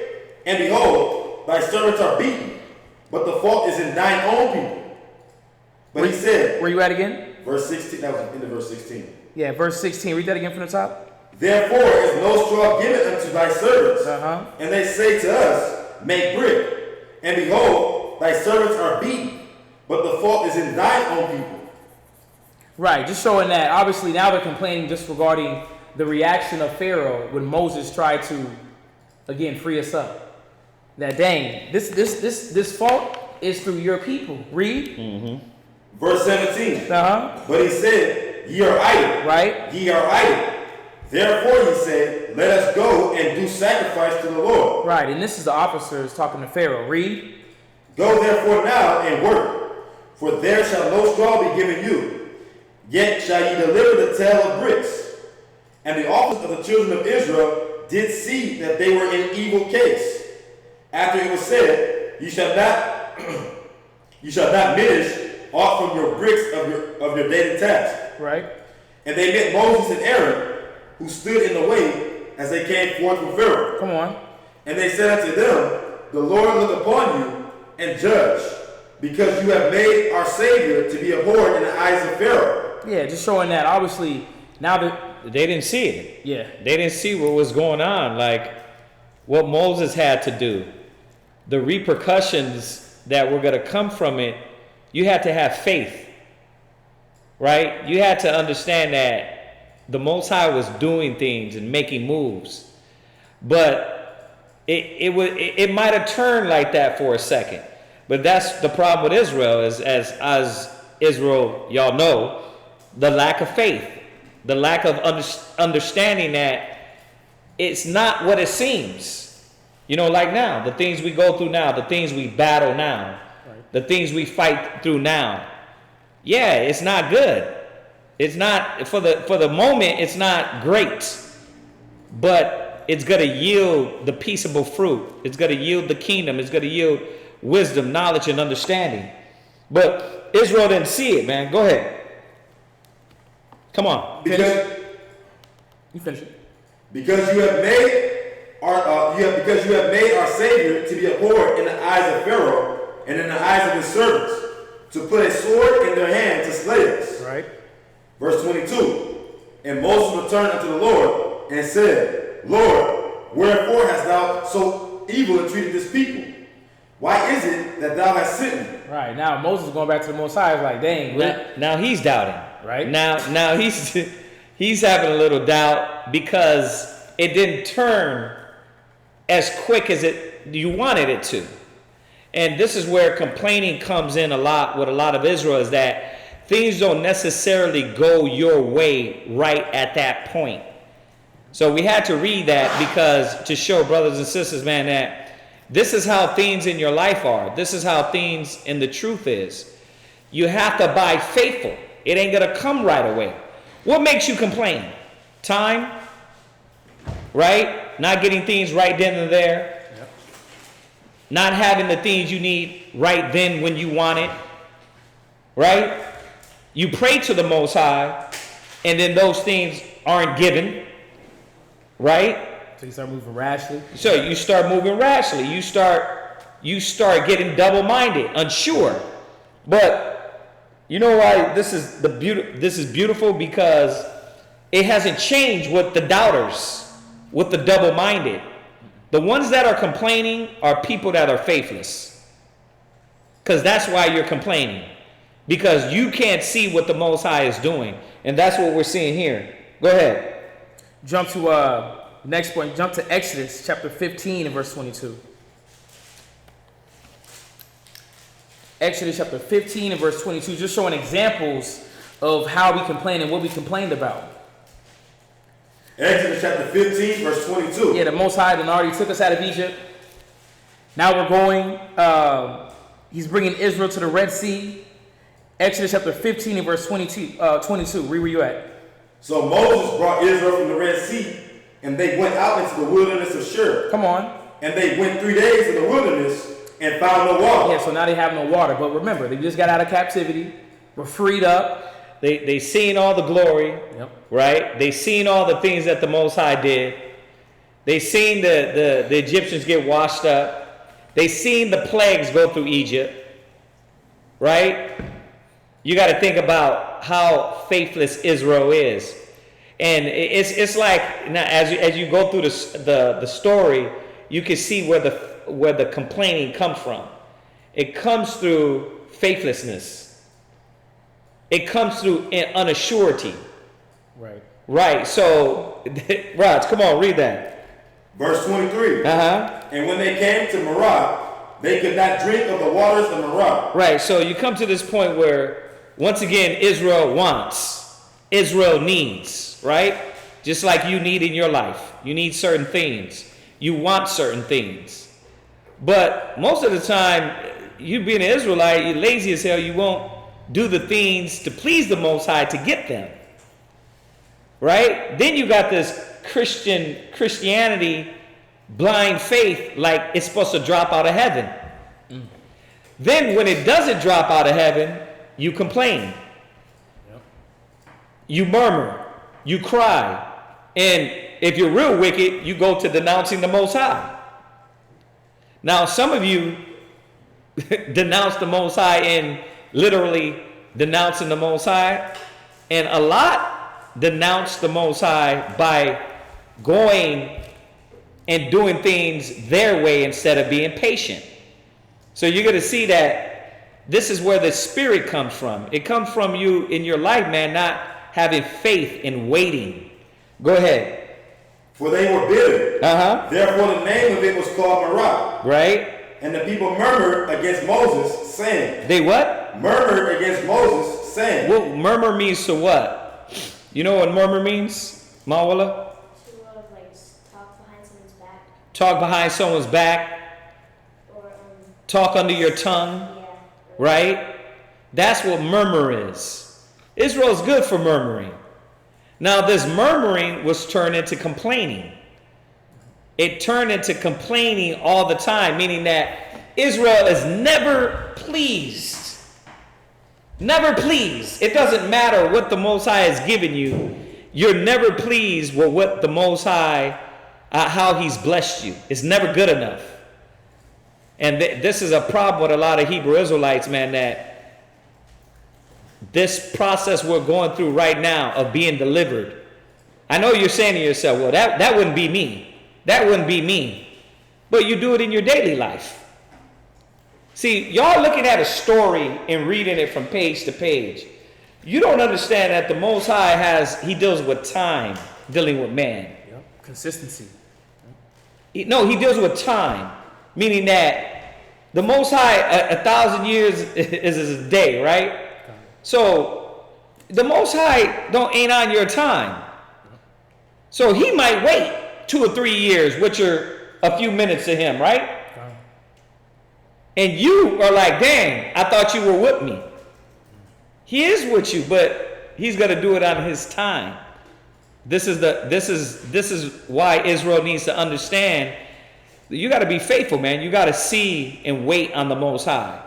G: and behold, thy servants are beaten, but the fault is in thine own people. But he said,
F: where you at again?
G: Verse 16, that was into verse 16.
F: Yeah, verse 16. Read that again from the top.
G: Therefore is no straw given unto thy servants. And they say to us, Make brick, and behold, thy servants are beaten, but the fault is in thine own people.
F: Right, just showing that obviously now they're complaining just regarding the reaction of Pharaoh when Moses tried to, again, free us up. That dang, this fault is through your people. Read.
B: Mm-hmm.
G: Verse 17. But he said, Ye are idle.
F: Right.
G: Ye are idle. Therefore he said, Let us go and do sacrifice to the Lord.
F: Right, and this is the officers talking to Pharaoh. Read.
G: Go therefore now and work, for there shall no straw be given you. Yet shall ye deliver the tale of bricks. And the officers of the children of Israel did see that they were in evil case. After it was said, You shall not diminish aught from your bricks of your daily task.
F: Right.
G: And they met Moses and Aaron, who stood in the way as they came forth from Pharaoh.
F: Come on.
G: And they said unto them, The Lord look upon you and judge, because you have made our Savior to be abhorred in the eyes of Pharaoh.
F: Yeah, just showing that obviously now that
B: they didn't see it.
F: Yeah.
B: They didn't see what was going on, like what Moses had to do. The repercussions that were going to come from it, you had to have faith. Right? You had to understand that the Most High was doing things and making moves. But it might have turned like that for a second. But that's the problem with Israel, is as Israel, y'all know, the lack of faith, the lack of understanding that it's not what it seems. You know, like now, the things we go through now, the things we battle now, right, the things we fight through now. Yeah, it's not good. It's not, for the moment, it's not great. But it's going to yield the peaceable fruit. It's going to yield the kingdom. It's going to yield wisdom, knowledge, and understanding. But Israel didn't see it, man. Go ahead. Come on.
G: Because
F: you finish it.
G: Because you have made our Savior to be abhorred in the eyes of Pharaoh and in the eyes of his servants, to put a sword in their hand to slay us.
F: Right.
G: Verse 22. And Moses returned unto the Lord and said, Lord, wherefore hast thou so evil entreated this people? Why is it that thou hast sent me?
F: Right. Now Moses going back to the Most High is like, dang.
B: Now he's doubting.
F: Right.
B: Now he's having a little doubt because it didn't turn as quick as you wanted it to. And this is where complaining comes in a lot with a lot of Israel, is that things don't necessarily go your way right at that point. So we had to read that because to show brothers and sisters, man, that this is how things in your life are. This is how things in the truth is. You have to buy faithful. It ain't going to come right away. What makes you complain? Time? Right? right? Not getting things right then and there.
F: Yep.
B: Not having the things you need right then when you want it. Right? You pray to the Most High, and then those things aren't given. Right?
F: So you start moving rashly.
B: So you start moving rashly. You start getting double-minded, unsure. But you know why this is beautiful? Because it hasn't changed with the doubters, with the double-minded. The ones that are complaining are people that are faithless. Because that's why you're complaining. Because you can't see what the Most High is doing. And that's what we're seeing here. Go ahead.
F: Jump to next point. Jump to Exodus chapter 15 and verse 22. Exodus chapter 15 and verse 22. Just showing examples of how we complain and what we complained about.
G: Exodus chapter 15, verse 22.
F: Yeah, the Most High then already took us out of Egypt. Now we're going, he's bringing Israel to the Red Sea. Exodus chapter 15 and verse 22. Where you at?
G: So Moses brought Israel from the Red Sea, and they went out into the wilderness of Shur.
F: Come on.
G: And they went 3 days in the wilderness and found no water.
F: Yeah, so now they have no water. But remember, they just got out of captivity. Were freed up.
B: They seen all the glory.
F: Yep.
B: Right? They seen all the things that the Most High did. They seen the Egyptians get washed up. They seen the plagues go through Egypt. Right? You got to think about how faithless Israel is. And it's like, now as you go through the story, you can see where the complaining comes from. It comes through faithlessness. It comes through unassurity.
F: Right.
B: Right. So, Raj, come on, read that.
G: Verse 23. And when they came to Marah, they could not drink of the waters of Marah.
B: Right. So you come to this point where, once again, Israel wants, Israel needs, right? Just like you need in your life. You need certain things. You want certain things. But most of the time, you being an Israelite, you're lazy as hell, you won't do the things to please the Most High to get them. Right? Then you got this Christianity, blind faith, like it's supposed to drop out of heaven. Then when it doesn't drop out of heaven, you complain.
F: Yep.
B: You murmur. You cry. And if you're real wicked, you go to denouncing the Most High. Now, some of you denounce the Most High in literally denouncing the Most High. And a lot denounce the Most High by going and doing things their way instead of being patient. So you're going to see that this is where the spirit comes from. It comes from you in your life, man, not having faith in waiting. Go ahead.
G: For they were bitter. Therefore the name of it was called Marah.
B: Right.
G: And the people murmured against Moses, saying.
B: They what?
G: Murmured against Moses, saying.
B: What murmur means to what? You know what murmur means, Mawala?
D: To talk behind someone's back.
B: Talk behind someone's back.
D: Or
B: talk under your tongue.
D: Yeah.
B: Right? That's what murmur is. Israel's good for murmuring. Now, this murmuring was turned into complaining. It turned into complaining all the time, meaning that Israel is never pleased. Never pleased. It doesn't matter what the Most High has given you. You're never pleased with what the Most High, how He's blessed you. It's never good enough. And this is a problem with a lot of Hebrew Israelites, man, that this process we're going through right now of being delivered. I know you're saying to yourself, well, that wouldn't be me. That wouldn't be me. But you do it in your daily life. See, y'all looking at a story and reading it from page to page. You don't understand that the Most High He deals with time, dealing with man.
F: Yep. Consistency.
B: No, He deals with time. Meaning that the Most High, 1,000 years is a day, right? So the Most High ain't on your time. So He might wait 2 or 3 years, which are a few minutes to Him, right? And you are like, dang, I thought you were with me. He is with you, but He's going to do it on His time. This is why Israel needs to understand that you got to be faithful, man. You got to see and wait on the Most High.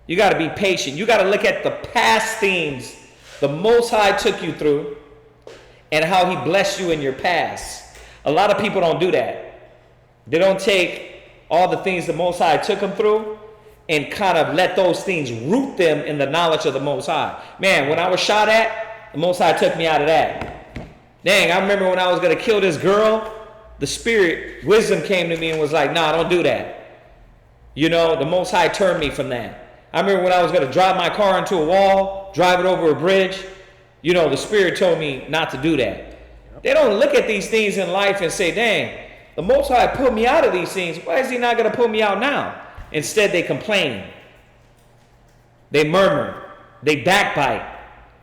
B: You got to be patient. You got to look at the past things the Most High took you through and how he blessed you in your past. A lot of people don't do that. They don't take all the things the Most High took them through and kind of let those things root them in the knowledge of the Most High. Man, when I was shot at, the Most High took me out of that. Dang, I remember when I was going to kill this girl, the spirit, wisdom came to me and was like, nah, don't do that. You know, the Most High turned me from that. I remember when I was going to drive my car into a wall, drive it over a bridge, you know, the spirit told me not to do that. They don't look at these things in life and say, dang, the Most High put me out of these things. Why is he not going to put me out now? Instead, they complain. They murmur. They backbite.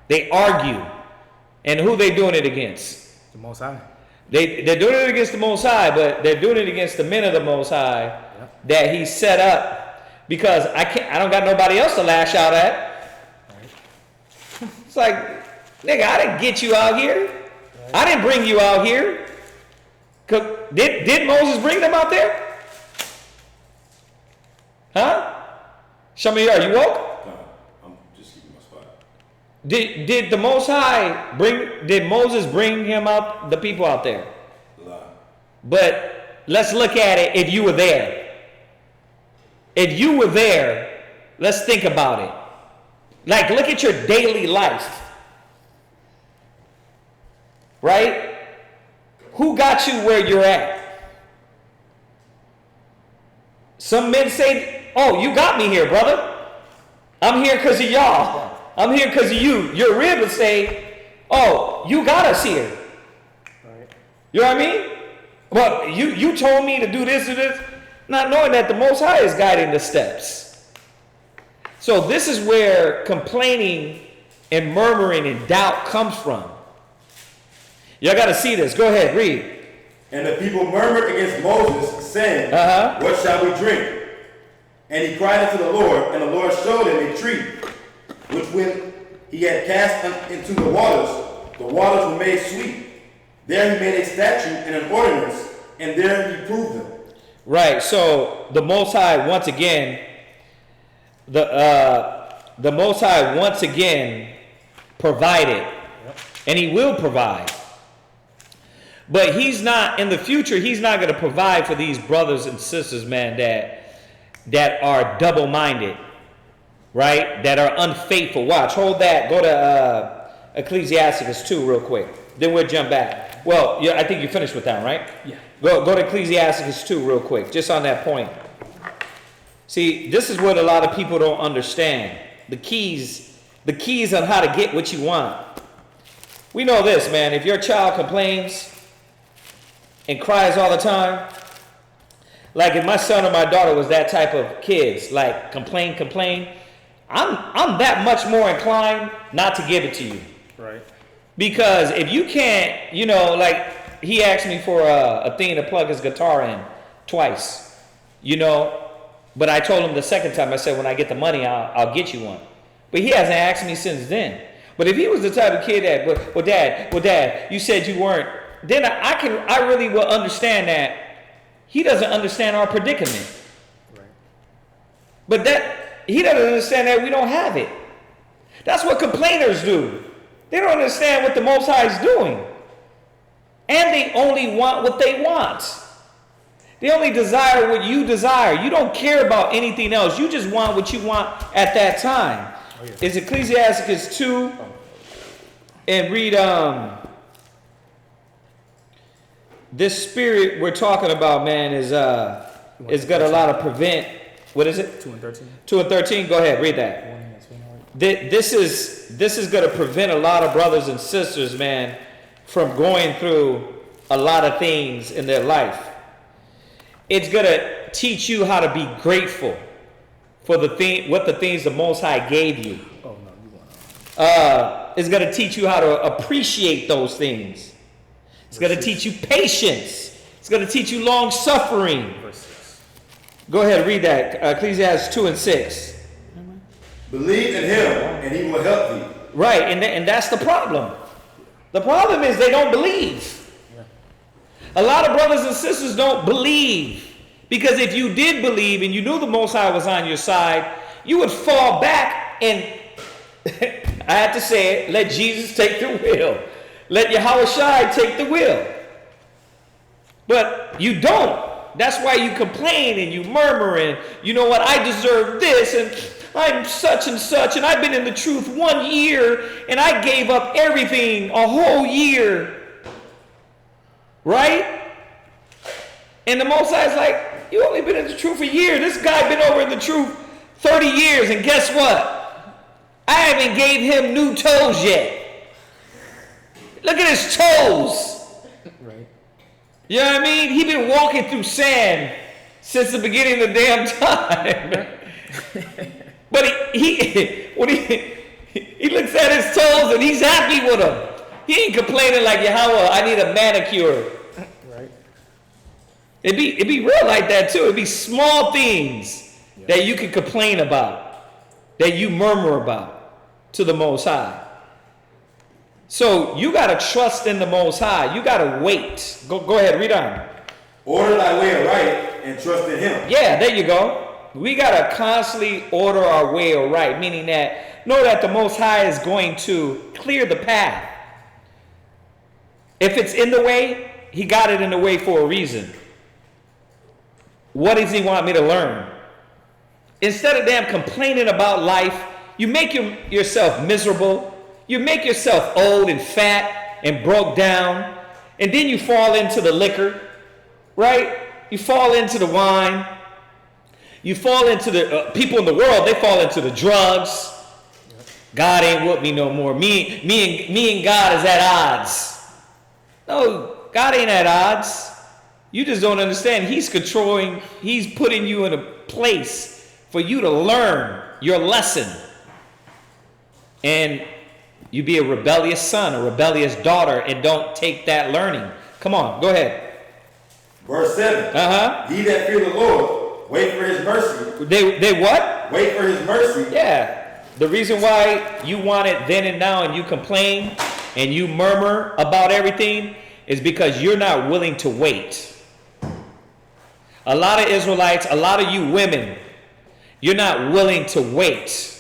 B: They argue. And who they doing it against?
F: The Most High.
B: They're doing it against the Most High, but they're doing it against the men of the Most High that he set up, because I don't got nobody else to lash out at. It's like, nigga, I didn't get you out here. I didn't bring you out here. Did Moses bring them out there? Huh? Shami, are you woke? Did the Most High did Moses bring him out, the people out there? No. But let's look at it if you were there. If you were there, let's think about it. Like, look at your daily life. Right? Who got you where you're at? Some men say, oh, you got me here, brother. I'm here because of y'all. I'm here because of you. Your rib would say, oh, you got us here. Right. You know what I mean? Well, you told me to do this and this, not knowing that the Most High is guiding the steps. So this is where complaining and murmuring and doubt comes from. Y'all got to see this. Go ahead, read.
G: And the people murmured against Moses, saying, what shall we drink? And he cried unto the Lord, and the Lord showed him a tree, which when he had cast into the waters were made sweet. There he made a statute and an ordinance, and there he proved them. Right.
B: So the Most High once again, the Most High once again provided, and he will provide. But he's not, in the future, he's not going to provide for these brothers and sisters, man, that are double-minded. Right? That are unfaithful. Watch, hold that. Go to Ecclesiasticus 2 real quick. Then we'll jump back. Well, yeah, I think you finished with that, right?
F: Yeah.
B: Go to Ecclesiasticus 2 real quick, just on that point. See, this is what a lot of people don't understand. The keys on how to get what you want. We know this, man. If your child complains and cries all the time, like if my son or my daughter was that type of kids, like complain, I'm that much more inclined not to give it to you.
F: Right.
B: Because if you can't, you know, like he asked me for a thing to plug his guitar in twice, you know, but I told him the second time, I said, when I get the money, I'll get you one. But he hasn't asked me since then. But if he was the type of kid that, well, dad, you said you weren't, then I really will understand that he doesn't understand our predicament. Right. But he doesn't understand that we don't have it. That's what complainers do. They don't understand what the Most High is doing. And they only want what they want. They only desire what you desire. You don't care about anything else. You just want what you want at that time. Oh, yeah. It's Ecclesiasticus 2. And read this spirit we're talking about, man, is got a lot of prevent. What is it?
F: 2 and 13.
B: 2 and 13. Go ahead, read that. This is going to prevent a lot of brothers and sisters, man, from going through a lot of things in their life. It's going to teach you how to be grateful for what the things the Most High gave you.
F: Oh no, you want
B: It's going to teach you how to appreciate those things. It's going to teach you patience. It's going to teach you long suffering.
F: Verse 6.
B: Go ahead, read that. Ecclesiastes 2 and 6.
G: Believe in him, and he will help thee.
B: Right, and that's the problem. The problem is they don't believe.
F: Yeah.
B: A lot of brothers and sisters don't believe. Because if you did believe and you knew the Most High was on your side, you would fall back and, I have to say it, let Jesus take the wheel. Let Yahushua take the wheel. But you don't. That's why you complain and you murmur and, you know what, I deserve this and I'm such and such and I've been in the truth 1 year and I gave up everything a whole year. Right? And the Most High is like, you only been in the truth a year. This guy been over in the truth 30 years and guess what? I haven't gave him new toes yet. Look at his toes.
F: Right.
B: You know what I mean? He been walking through sand since the beginning of the damn time. But he looks at his toes and he's happy with them. He ain't complaining like, Yahweh, I need a manicure.
F: Right.
B: It'd be real like that too. It'd be small things that you can complain about, that you murmur about to the Most High. So you got to trust in the Most High. You got to wait. Go ahead, read on.
G: Order thy way aright and trust in him.
B: Yeah, there you go. We got to constantly order our way aright, meaning that know that the Most High is going to clear the path. If it's in the way, he got it in the way for a reason. What does he want me to learn? Instead of damn complaining about life, you make yourself miserable. You make yourself old and fat and broke down. And then you fall into the liquor, right? You fall into the wine. You fall into the people in the world, they fall into the drugs. God ain't with me no more. Me and God is at odds. No, God ain't at odds. You just don't understand. He's controlling, he's putting you in a place for you to learn your lesson. And you be a rebellious son, a rebellious daughter, and don't take that learning. Come on, go ahead.
G: Verse 7. He that fear the Lord, wait for his mercy.
B: They what?
G: Wait for his mercy.
B: Yeah. The reason why you want it then and now and you complain and you murmur about everything is because you're not willing to wait. A lot of Israelites, a lot of you women, you're not willing to wait.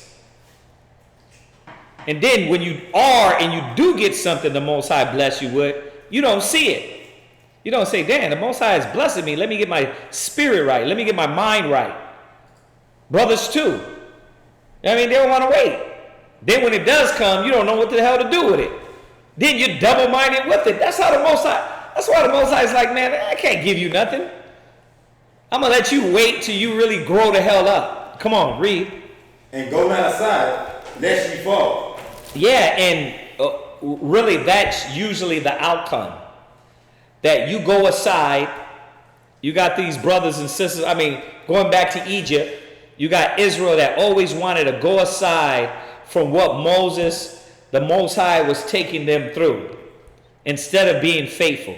B: And then when you are and you do get something the Most High bless you with, you don't see it. You don't say, damn, the Most High is blessing me. Let me get my spirit right. Let me get my mind right. Brothers too. I mean, they don't want to wait. Then when it does come, you don't know what the hell to do with it. Then you're double-minded with it. That's how the Most High, that's why the Most High is like, man, I can't give you nothing. I'm going to let you wait till you really grow the hell up. Come on, read.
G: And go not aside, lest ye fall.
B: Yeah, and really that's usually the outcome. That you go aside, you got these brothers and sisters, I mean, going back to Egypt, you got Israel that always wanted to go aside from what Moses, the Most High, was taking them through, instead of being faithful.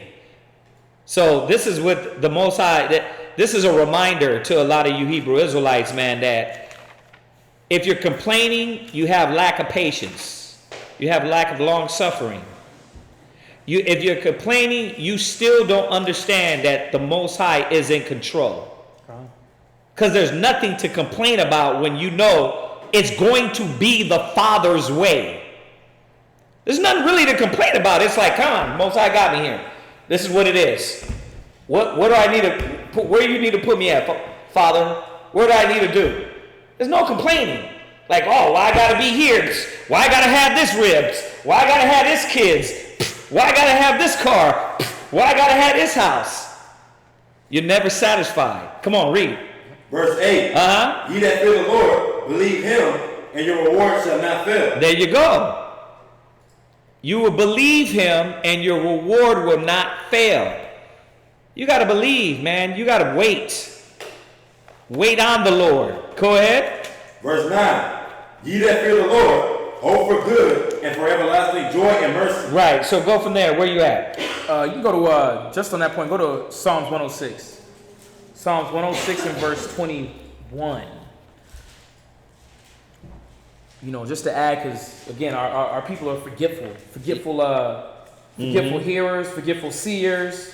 B: So this is what the Most High, this is a reminder to a lot of you Hebrew Israelites, man, that if you're complaining, you have lack of patience. You have lack of long suffering. If you're complaining, you still don't understand that the Most High is in control. Because there's nothing to complain about when you know it's going to be the Father's way. There's nothing really to complain about. It's like, come on, Most High got me here. This is what it is. What do I need to put? Where do you need to put me at, Father? What do I need to do? There's no complaining. Like, oh, why I gotta be here? Why I gotta have this ribs? Why I gotta have this kids? Why I gotta have this car? Why I gotta have this house? You're never satisfied. Come on, read.
G: Verse 8. Ye that fear the Lord, believe him, and your reward shall not fail.
B: There you go. You will believe him, and your reward will not fail. You got to believe, man. You got to wait. Wait on the Lord. Go ahead.
G: Verse 9. Ye that fear the Lord, hope for good and for everlasting joy and mercy.
B: Right. So go from there. Where you at?
F: You can go to, just on that point, go to Psalms 106. Psalms 106 and verse 21. You know, just to add, because, again, our people are forgetful forgetful hearers, forgetful seers,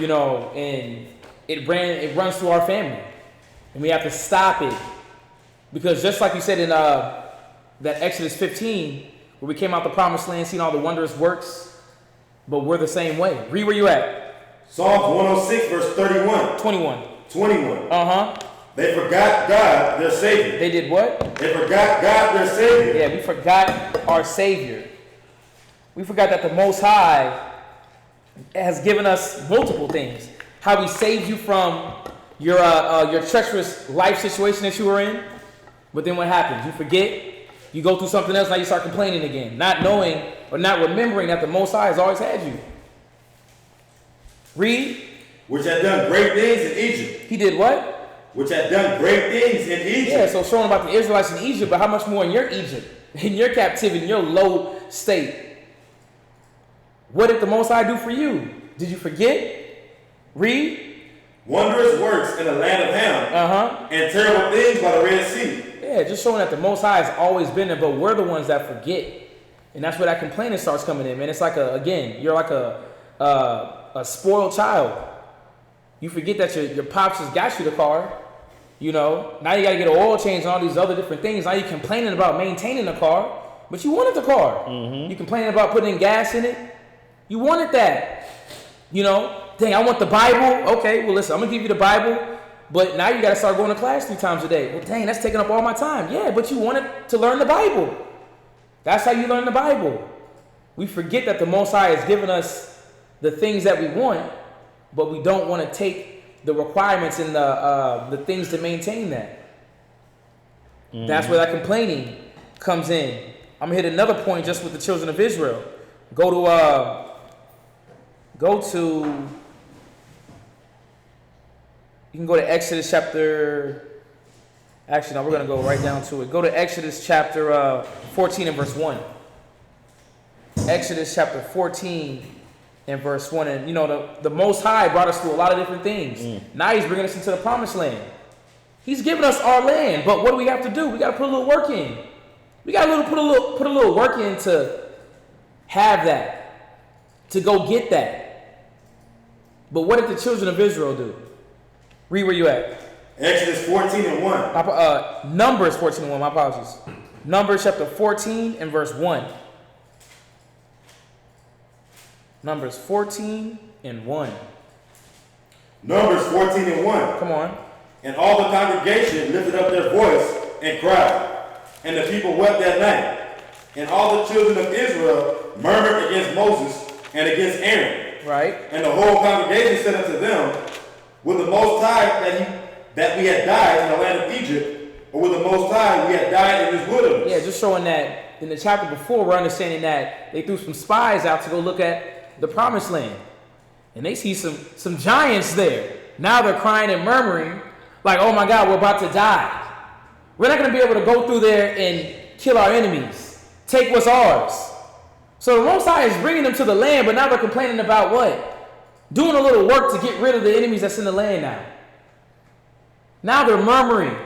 F: you know, and it runs through our family. And we have to stop it. Because just like you said in that Exodus 15, where we came out the promised land, seeing all the wondrous works, but we're the same way. Read where you at.
G: Psalms 106, verse 31.
F: 21.
G: 21.
F: Uh-huh.
G: They forgot God, their Savior.
F: They did what?
G: They forgot God, their Savior.
F: Yeah, we forgot our Savior. We forgot that the Most High has given us multiple things. How he saved you from your treacherous life situation that you were in. But then what happens? You forget. You go through something else, now you start complaining again. Not knowing or not remembering that the Most High has always had you. Read.
G: Which had done great things in Egypt.
F: He did what?
G: Which had done great things in Egypt.
F: Yeah, so showing about the Israelites in Egypt, but how much more in your Egypt, in your captivity, in your low state. What did the Most High do for you? Did you forget? Read.
G: Wondrous works in the land of Ham. And terrible things by the Red Sea.
F: Yeah, just showing that the Most High has always been there, but we're the ones that forget. And that's where that complaining starts coming in, man. It's like you're like a spoiled child. You forget that your pops just got you the car. You know, now you got to get an oil change and all these other different things. Now you're complaining about maintaining the car, but you wanted the car. You complaining about putting gas in it. You wanted that. You know, dang, I want the Bible. Okay, well, listen, I'm going to give you the Bible, but now you got to start going to class 3 times a day. Well, dang, that's taking up all my time. Yeah, but you wanted to learn the Bible. That's how you learn the Bible. We forget that the Most High has given us the things that we want, but we don't want to take the requirements and the things to maintain that. That's where that complaining comes in. I'm going to hit another point just with the children of Israel. Go to, you can go to Exodus chapter, actually no, we're going to go right down to it. Go to Exodus chapter 14 and verse 1. Exodus chapter 14 and verse 1. And you know, the Most High brought us through a lot of different things. Now he's bringing us into the promised land. He's giving us our land, but what do we have to do? We got to put a little work in. We got to put a little work in to have that, to go get that. But what did the children of Israel do? Read where you at.
G: Exodus 14 and 1.
F: Numbers 14 and 1, my apologies. Numbers chapter 14 and verse 1. Numbers 14 and 1.
G: Numbers 14 and 1.
F: Come on.
G: And all the congregation lifted up their voice and cried. And the people wept that night. And all the children of Israel murmured against Moses and against Aaron.
F: Right.
G: And the whole congregation said unto them, Would the Most High that we had died in the land of Egypt, or would the Most High we had died in this wilderness?
F: Yeah, just showing that in the chapter before, we're understanding that they threw some spies out to go look at the promised land. And they see some giants there. Now they're crying and murmuring, like, oh my God, we're about to die. We're not going to be able to go through there and kill our enemies, take what's ours. So the Most High is bringing them to the land, but now they're complaining about what? Doing a little work to get rid of the enemies that's in the land now. Now they're murmuring.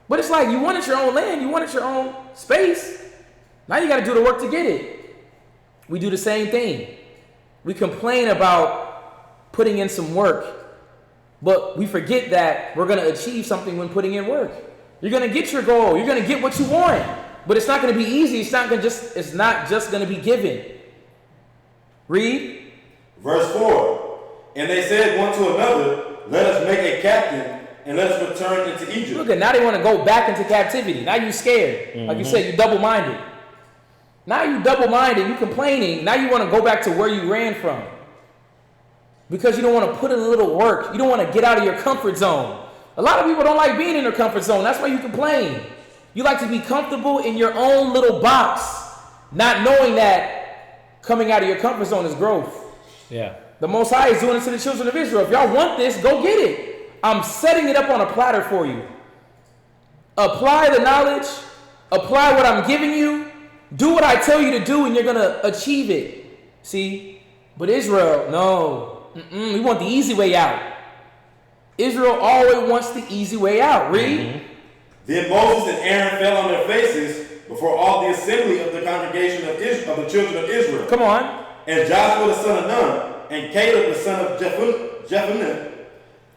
F: But it's like, you wanted your own land, you wanted your own space. Now you got to do the work to get it. We do the same thing. We complain about putting in some work, but we forget that we're going to achieve something when putting in work. You're going to get your goal. You're going to get what you want, but it's not going to be easy. It's not just going to be given. Read.
G: Verse 4. And they said one to another, Let us make a captain and let us return into Egypt.
F: Look at, now they want to go back into captivity. Now you're scared. Like you said, you're double-minded. Now you're double-minded, you're complaining. Now you want to go back to where you ran from. Because you don't want to put in a little work. You don't want to get out of your comfort zone. A lot of people don't like being in their comfort zone. That's why you complain. You like to be comfortable in your own little box, not knowing that coming out of your comfort zone is growth.
B: Yeah.
F: The Most High is doing it to the children of Israel. If y'all want this, go get it. I'm setting it up on a platter for you. Apply the knowledge. Apply what I'm giving you. Do what I tell you to do and you're going to achieve it. See? But Israel, no. We want the easy way out. Israel always wants the easy way out. Read.
G: Then Moses and Aaron fell on their faces before all the assembly of the congregation of the children of Israel.
F: Come on.
G: And Joshua the son of Nun, and Caleb the son of Jephunneh,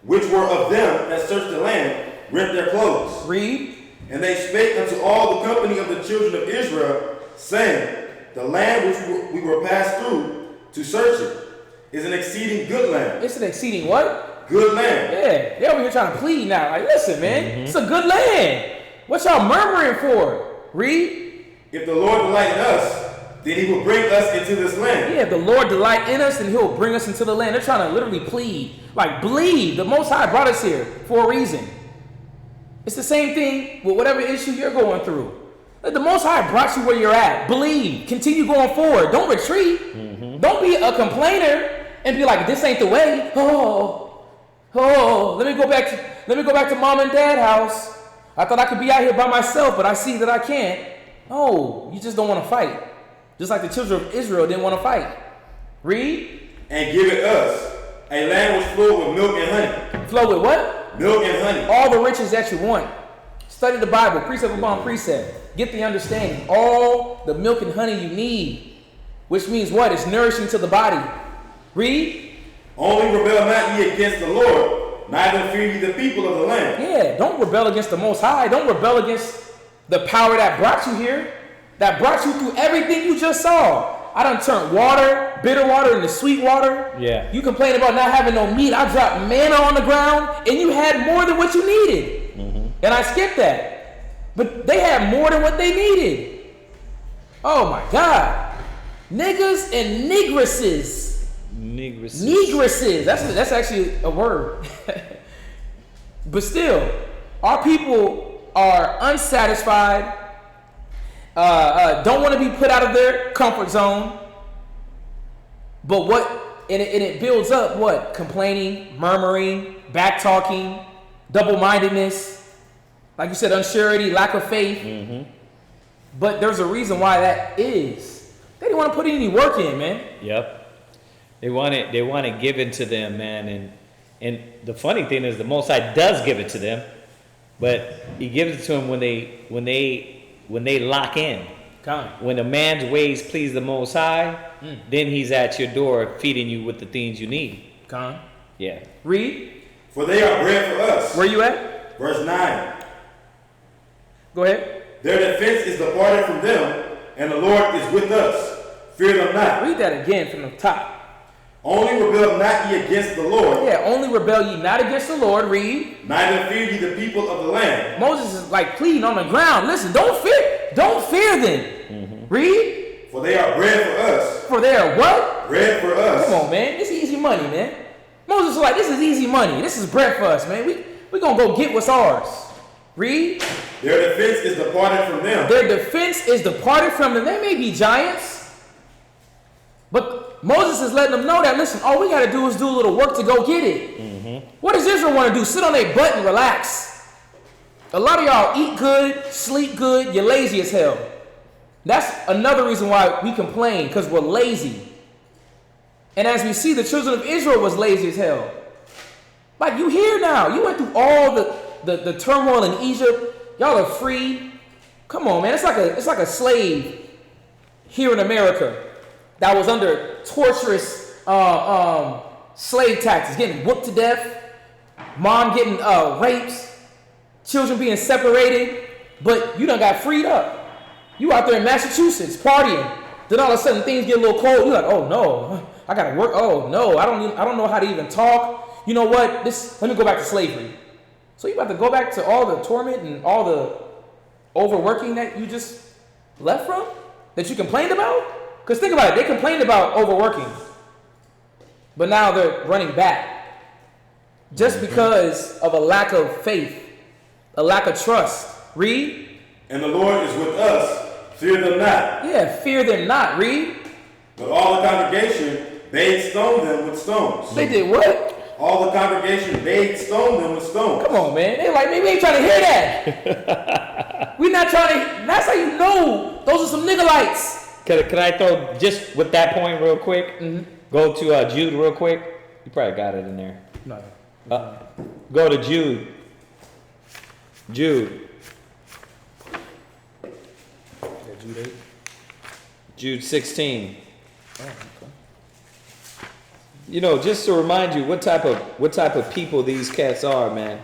G: which were of them that searched the land, rent their clothes.
F: Read.
G: And they spake unto all the company of the children of Israel, saying, the land which we were passed through to search it is an exceeding good land.
F: It's an exceeding what?
G: Good land.
F: Yeah, they over here trying to plead now. Like, listen, man, it's a good land. What y'all murmuring for? Read.
G: If the Lord delight in us, then he will bring us into this land.
F: Yeah, if the Lord delight in us, then he'll bring us into the land. They're trying to literally plead. Like, believe. The Most High brought us here for a reason. It's the same thing with whatever issue you're going through. The Most High brought you where you're at. Believe. Continue going forward. Don't retreat. Don't be a complainer and be like, this ain't the way. Let me go back to mom and dad house. I thought I could be out here by myself, but I see that I can't. No, you just don't want to fight. Just like the children of Israel didn't want to fight. Read.
G: And give it us a land which flowed with milk and honey.
F: Flow with what?
G: Milk and honey.
F: All the riches that you want. Study the Bible, precept upon precept. Get the understanding. All the milk and honey you need. Which means what? It's nourishing to the body. Read.
G: Only rebel not ye against the Lord, neither fear ye the people of the land.
F: Yeah, don't rebel against the Most High. Don't rebel against the power that brought you here. That brought you through everything you just saw. I done turned water, bitter water, into sweet water.
B: Yeah.
F: You complain about not having no meat. I dropped manna on the ground, and you had more than what you needed. And I skipped that. But they had more than what they needed. Oh my God. Niggas and negresses. Negresses. That's actually a word. But still, our people are unsatisfied, don't want to be put out of their comfort zone. But it builds up what? Complaining, murmuring, back talking, double-mindedness, like you said, unsurety, lack of faith. But there's a reason why that is. They didn't want to put any work in, man.
B: Yep. They want it given to them, man. And the funny thing is the Most High does give it to them, but he gives it to them when they lock in. When a man's ways please the Most High, then he's at your door feeding you with the things you need. Yeah.
F: Read.
G: For they are bread for us.
F: Where you at?
G: Verse 9.
F: Go ahead.
G: Their defense is departed from them, and the Lord is with us. Fear them not.
F: Read that again from the top.
G: Only rebel not ye against the Lord.
F: Yeah, only rebel ye not against the Lord. Read.
G: Neither fear ye the people of the land.
F: Moses is like pleading on the ground. Listen, don't fear them. Read.
G: For they are bread for us.
F: For they are what?
G: Bread for us.
F: Come on, man. This is easy money, man. Moses was like, this is easy money. This is bread for us, man. We gonna go get what's ours. Read.
G: Their defense is departed from them.
F: Their defense is departed from them. They may be giants, but Moses is letting them know that, listen, all we got to do is do a little work to go get it. What does Israel want to do? Sit on their butt and relax. A lot of y'all eat good, sleep good, you're lazy as hell. That's another reason why we complain, because we're lazy. And as we see, the children of Israel was lazy as hell. Like, you here now. You went through all the turmoil in Egypt. Y'all are free. Come on, man. It's like a slave here in America that was under torturous slave tactics, getting whooped to death, mom getting raped, children being separated, but you done got freed up. You out there in Massachusetts partying. Then all of a sudden things get a little cold. You're like, oh no, I gotta work. Oh no, I don't know how to even talk. You know what? Let me go back to slavery. So you about to go back to all the torment and all the overworking that you just left from, that you complained about? Because think about it, they complained about overworking, but now they're running back just because of a lack of faith, a lack of trust. Read.
G: And the Lord is with us, fear them not.
F: Yeah, fear them not. Read.
G: But all the congregation bade stone them with stones.
F: They did what?
G: All the congregation bade stone them with stones.
F: Come on, man. They like, maybe we ain't trying to hear that. We're not trying to. That's how you know those are some niggerlites.
B: Can I throw just with that point real quick? Go to Jude real quick. You probably got it in there.
F: No.
B: Go to Jude. Jude.
F: Jude 8.
B: Jude 16. You know, just to remind you what type of people these cats are, man.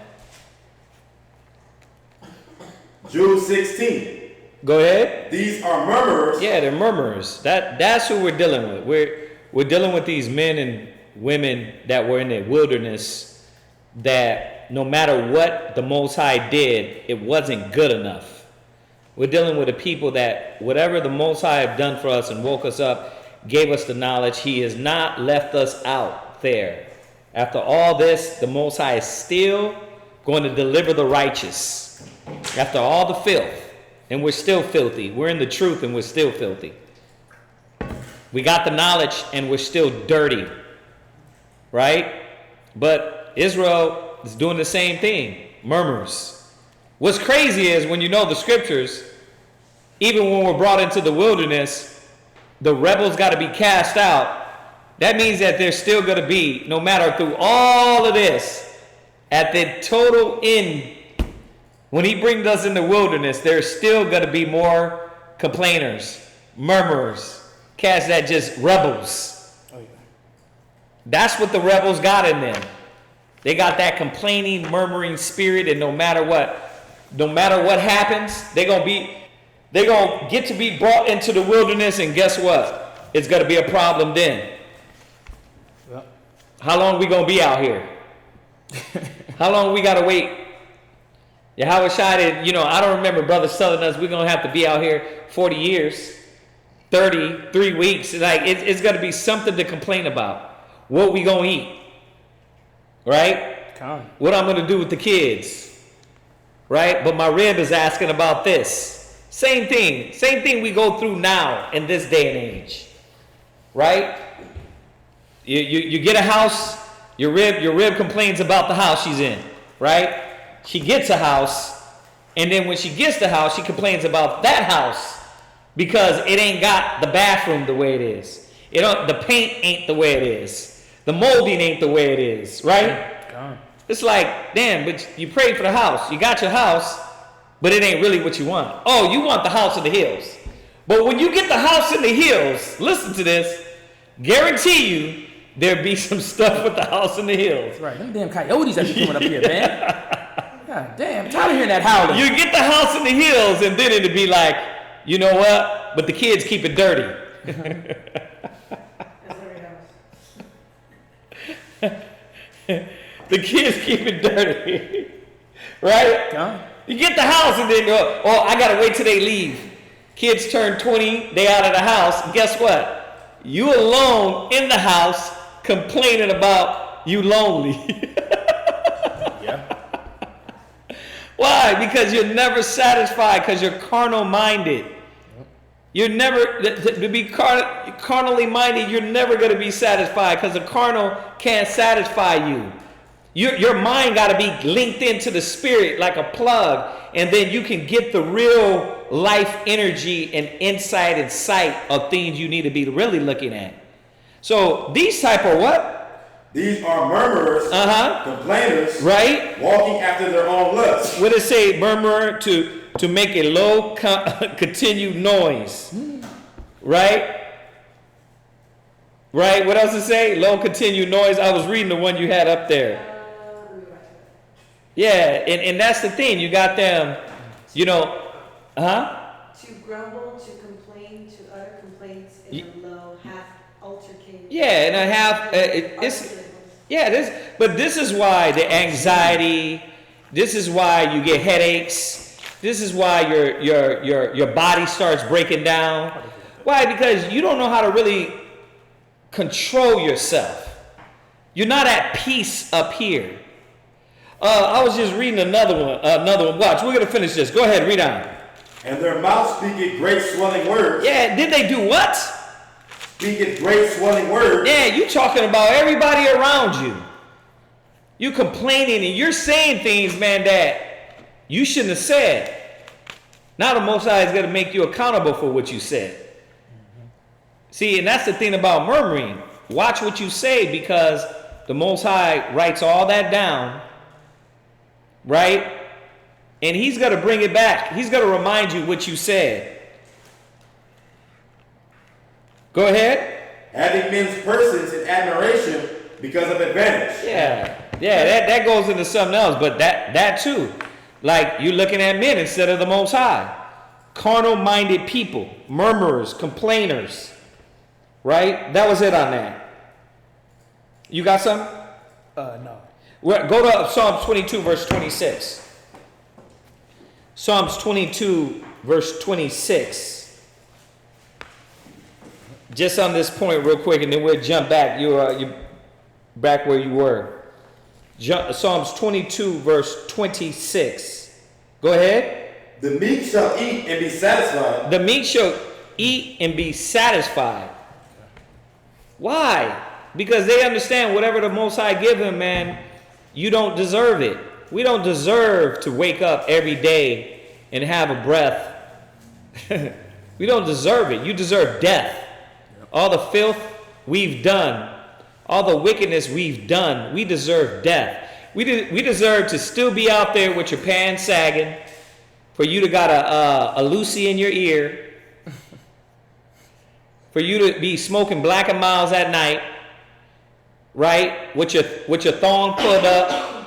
G: Jude 16.
B: Go ahead.
G: These are murmurers.
B: Yeah, they're murmurers. That's who we're dealing with. We're dealing with these men and women that were in the wilderness, that no matter what the Most High did, it wasn't good enough. We're dealing with the people that whatever the Most High have done for us and woke us up, gave us the knowledge, He has not left us out there. After all this, the Most High is still going to deliver the righteous. After all the filth, and we're still filthy. We're in the truth and we're still filthy. We got the knowledge and we're still dirty. Right? But Israel is doing the same thing. Murmurs. What's crazy is when you know the scriptures, even when we're brought into the wilderness, the rebels got to be cast out. That means that there's still going to be, no matter through all of this, at the total end, when He brings us in the wilderness, there's still going to be more complainers, murmurers, cats that just rebels. Oh, yeah. That's what the rebels got in them. They got that complaining, murmuring spirit, and no matter what happens, they're going to get to be brought into the wilderness, and guess what? It's going to be a problem then. Yep. How long we going to be out here? How long we got to wait? Yahweh Shai, I don't remember brothers telling us we're going to have to be out here 40 years, 3 weeks. It's going to be something to complain about. What we going to eat? Right? Come. What I'm going to do with the kids? Right? But my rib is asking about this. Same thing we go through now in this day and age. Right? You get a house, your rib complains about the house she's in. Right? She gets a house, and then when she gets the house, she complains about that house because it ain't got the bathroom the way it is. The paint ain't the way it is. The molding ain't the way it is, right? God. It's like, damn, but you prayed for the house. You got your house, but it ain't really what you want. Oh, you want the house in the hills. But when you get the house in the hills, listen to this, guarantee you there'll be some stuff with the house in the hills.
F: Right, them damn coyotes that be coming up here, man. God damn, I'm tired of hearing that howling.
B: You get the house in the hills, and then it'll be like, you know what? But the kids keep it dirty. The kids keep it dirty. Right? Huh? You get the house, and then I got to wait till they leave. Kids turn 20, they out of the house. Guess what? You alone in the house complaining about you lonely. Why? Because you're never satisfied, because you're carnal minded. You're never, to be carnally minded, you're never going to be satisfied, because the carnal can't satisfy you. Your mind got to be linked into the spirit like a plug, and then you can get the real life energy and insight and sight of things you need to be really looking at. So these type of what?
G: These are murmurers, complainers,
B: right?
G: Walking after their own lust.
B: What does it say? Murmur to make a low continued noise, right? Right? What else does it say? Low continued noise. I was reading the one you had up there. Yeah, and that's the thing. You got them,
C: To grumble, to complain, to utter complaints in a low, half altercation.
B: Yeah, and a half. But this is why the anxiety. This is why you get headaches. This is why your body starts breaking down. Why? Because you don't know how to really control yourself. You're not at peace up here. I was just reading another one. Watch, we're going to finish this. Go ahead, read on.
G: And their mouth speaketh great swelling words.
B: Yeah, did they do what?
G: Speaketh great swelling words.
B: Yeah, you talking about everybody around you. You complaining and you're saying things, man, that you shouldn't have said. Now the Most High is going to make you accountable for what you said. See, and that's the thing about murmuring. Watch what you say, because the Most High writes all that down, right? And He's going to bring it back. He's going to remind you what you said. Go ahead.
G: having men's persons in admiration because of advantage.
B: Yeah, that goes into something else, but that too. Like, you're looking at men instead of the Most High. Carnal-minded people, murmurers, complainers. Right? That was it on that. You got something?
F: No.
B: Go to Psalms 22, verse 26. Psalms 22, verse 26. Just on this point real quick, and then we'll jump back. You're back where you were. Psalms 22, verse 26. Go ahead.
G: The meek shall eat and be satisfied.
B: The meek shall eat and be satisfied. Why? Because they understand whatever the Most High give him, man, you don't deserve it. We don't deserve to wake up every day and have a breath. We don't deserve it. You deserve death. All the filth we've done, all the wickedness we've done, we deserve death. We deserve to still be out there with your pants sagging, for you to got a Lucy in your ear, for you to be smoking Black and Miles at night, right? With your thong pulled up,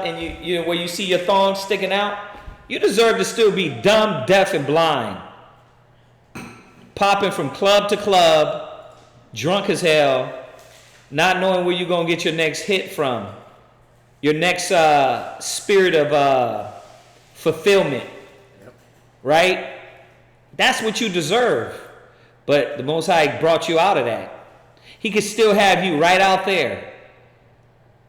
B: and you where you see your thong sticking out. You deserve to still be dumb, deaf, and blind, popping from club to club, drunk as hell, not knowing where you're gonna get your next hit from, your next spirit of fulfillment, right? That's what you deserve. But the Most High brought you out of that. He could still have you right out there.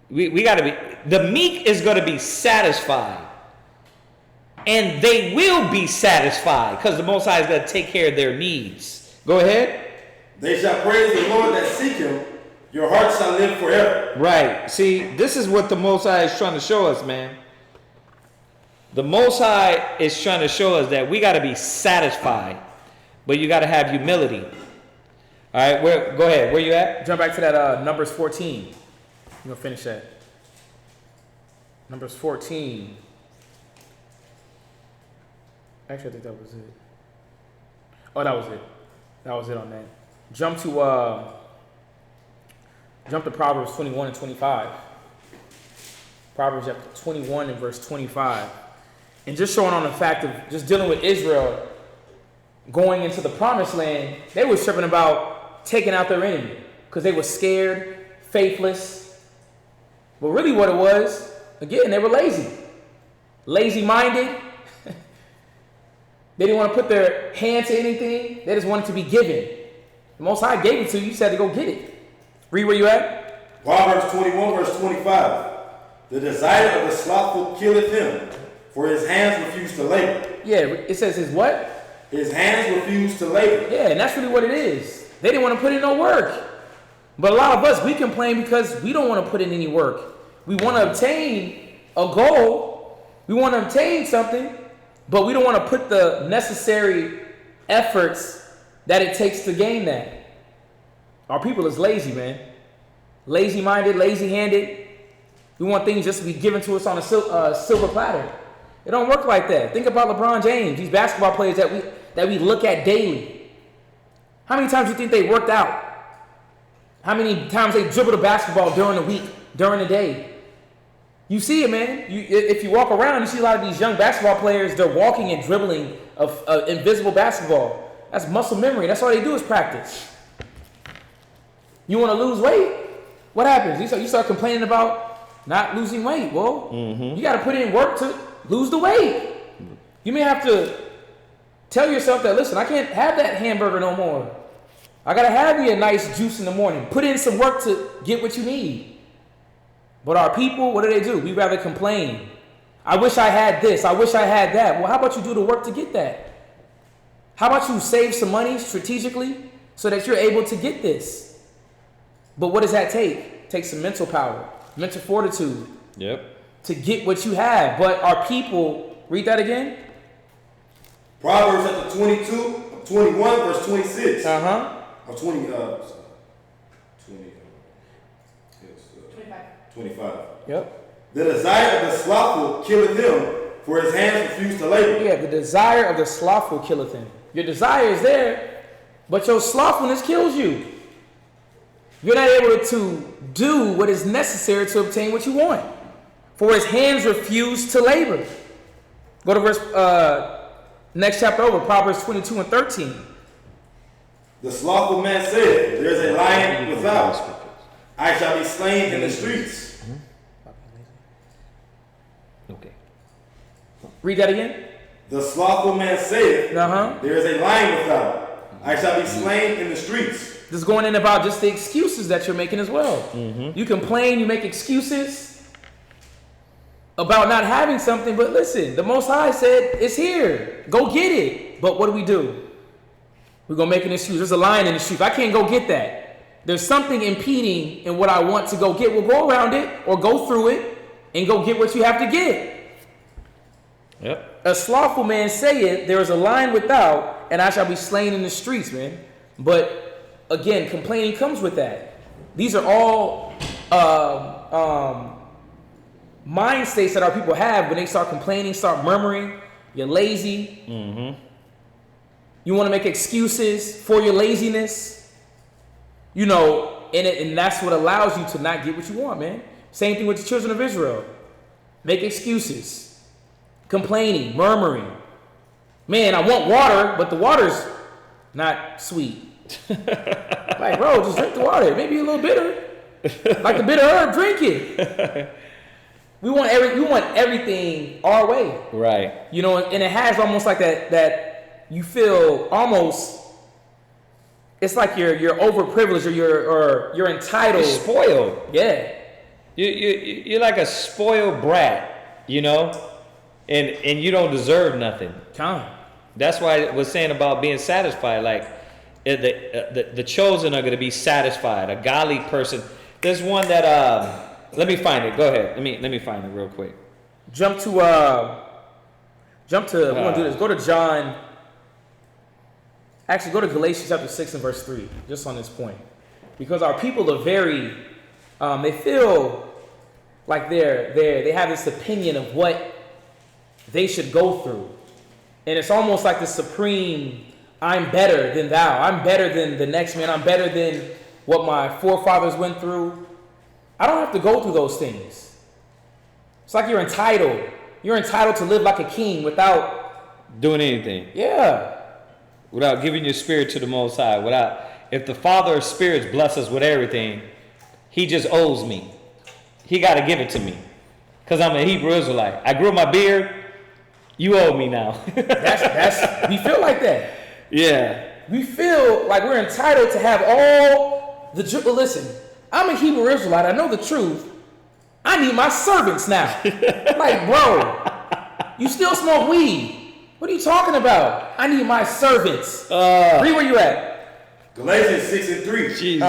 B: We got to be, the meek is going to be satisfied. And they will be satisfied because the Most High is going to take care of their needs. Go ahead.
G: They shall praise the Lord that seek him. Your heart shall live forever.
B: Right. See, this is what the Most High is trying to show us, man. The Most High is trying to show us that we got to be satisfied, but you got to have humility. All right, go ahead. Where you at?
F: Jump back to that Numbers 14. You're going to finish that. Numbers 14. Actually, I think that was it. Oh, that was it. That was it on that. Jump to Proverbs 21 and 25. Proverbs chapter 21 and verse 25. And just showing on the fact of just dealing with Israel going into the promised land, they were tripping about taking out their enemy because they were scared, faithless. But really what it was, again, they were lazy. Lazy-minded. They didn't want to put their hand to anything. They just wanted to be given. The Most High gave it to you. You just had to go get it. Read where you at.
G: Proverbs 21, verse 25. The desire of the slothful killeth him, for his hands refuse to labor.
F: Yeah, it says his what?
G: His hands refuse to labor.
F: Yeah, and that's really what it is. They didn't want to put in no work. But a lot of us, we complain because we don't want to put in any work. We want to obtain a goal. We want to obtain something, but we don't want to put the necessary efforts that it takes to gain that. Our people is lazy, man. Lazy-minded, lazy-handed. We want things just to be given to us on a silver platter. It don't work like that. Think about LeBron James, these basketball players that we look at daily. How many times do you think they worked out? How many times they dribbled a basketball during the week, during the day? You see it, man. If you walk around, you see a lot of these young basketball players, they're walking and dribbling of invisible basketball. That's muscle memory. That's all they do is practice. You want to lose weight? What happens? You start complaining about not losing weight. Well, you got to put in work to lose the weight. You may have to tell yourself that, listen, I can't have that hamburger no more. I got to have me a nice juice in the morning. Put in some work to get what you need. But our people, what do? We rather complain. I wish I had this. I wish I had that. Well, how about you do the work to get that? How about you save some money strategically so that you're able to get this? But what does that take? It takes some mental power, mental fortitude.
B: Yep.
F: To get what you have. But our people, read that again.
G: Proverbs chapter 21, verse 26. Or 25.
F: Yep.
G: The desire of the slothful killeth him, for his hands refuse to labor.
F: Yeah, the desire of the slothful killeth him. Your desire is there, But your slothfulness kills you. You're not able to do what is necessary to obtain what you want. For his hands refuse to labor. Go to verse, next chapter over, Proverbs 22 and 13.
G: The slothful man said, there is a lion without. I shall be slain in the streets.
B: Okay.
F: Read that again.
G: The slothful man said, there is a lion without. I shall be slain in the streets.
F: This is going in about just the excuses that you're making as well. You complain, you make excuses about not having something, but listen, the Most High said, it's here. Go get it. But what do? We're going to make an excuse. There's a lion in the street. I can't go get that. There's something impeding in what I want to go get. We'll go around it or go through it and go get what you have to get.
B: Yep.
F: A slothful man saith, there is a lion without, and I shall be slain in the streets, man. But again, complaining comes with that. These are all mind states that our people have when they start complaining, start murmuring. You're lazy. You want to make excuses for your laziness. You know, and that's what allows you to not get what you want, man. Same thing with the children of Israel. Make excuses. Complaining, murmuring. Man, I want water, but the water's not sweet. Like, bro, just drink the water. Maybe a little bitter. Like the bitter herb, drink it. We want everything our way.
B: Right.
F: You know, and it has almost like that you feel almost, it's like you're overprivileged or you're entitled.
B: You're spoiled.
F: Yeah.
B: You're like a spoiled brat, you know? And you don't deserve nothing. That's why I was saying about being satisfied. Like the chosen are going to be satisfied. A godly person. There's one that let me find it. Go ahead. Let me find it real quick.
F: Jump to we're gonna do this. Go to John. Actually, go to Galatians chapter 6 and verse 3, just on this point. Because our people are very they feel like they have this opinion of what they should go through. And it's almost like the supreme, I'm better than thou. I'm better than the next man. I'm better than what my forefathers went through. I don't have to go through those things. It's like you're entitled. You're entitled to live like a king without
B: doing anything.
F: Yeah.
B: Without giving your spirit to the Most High. If the Father of spirits blesses us with everything, he just owes me. He got to give it to me. Because I'm a Hebrew Israelite. I grew my beard. You owe me now.
F: That's we feel like that.
B: Yeah.
F: We feel like we're entitled to have all the listen, I'm a Hebrew Israelite. I know the truth. I need my servants now. Like, bro, you still smoke weed. What are you talking about? I need my servants. Read where you at.
G: Galatians 6 and 3.
B: Jesus.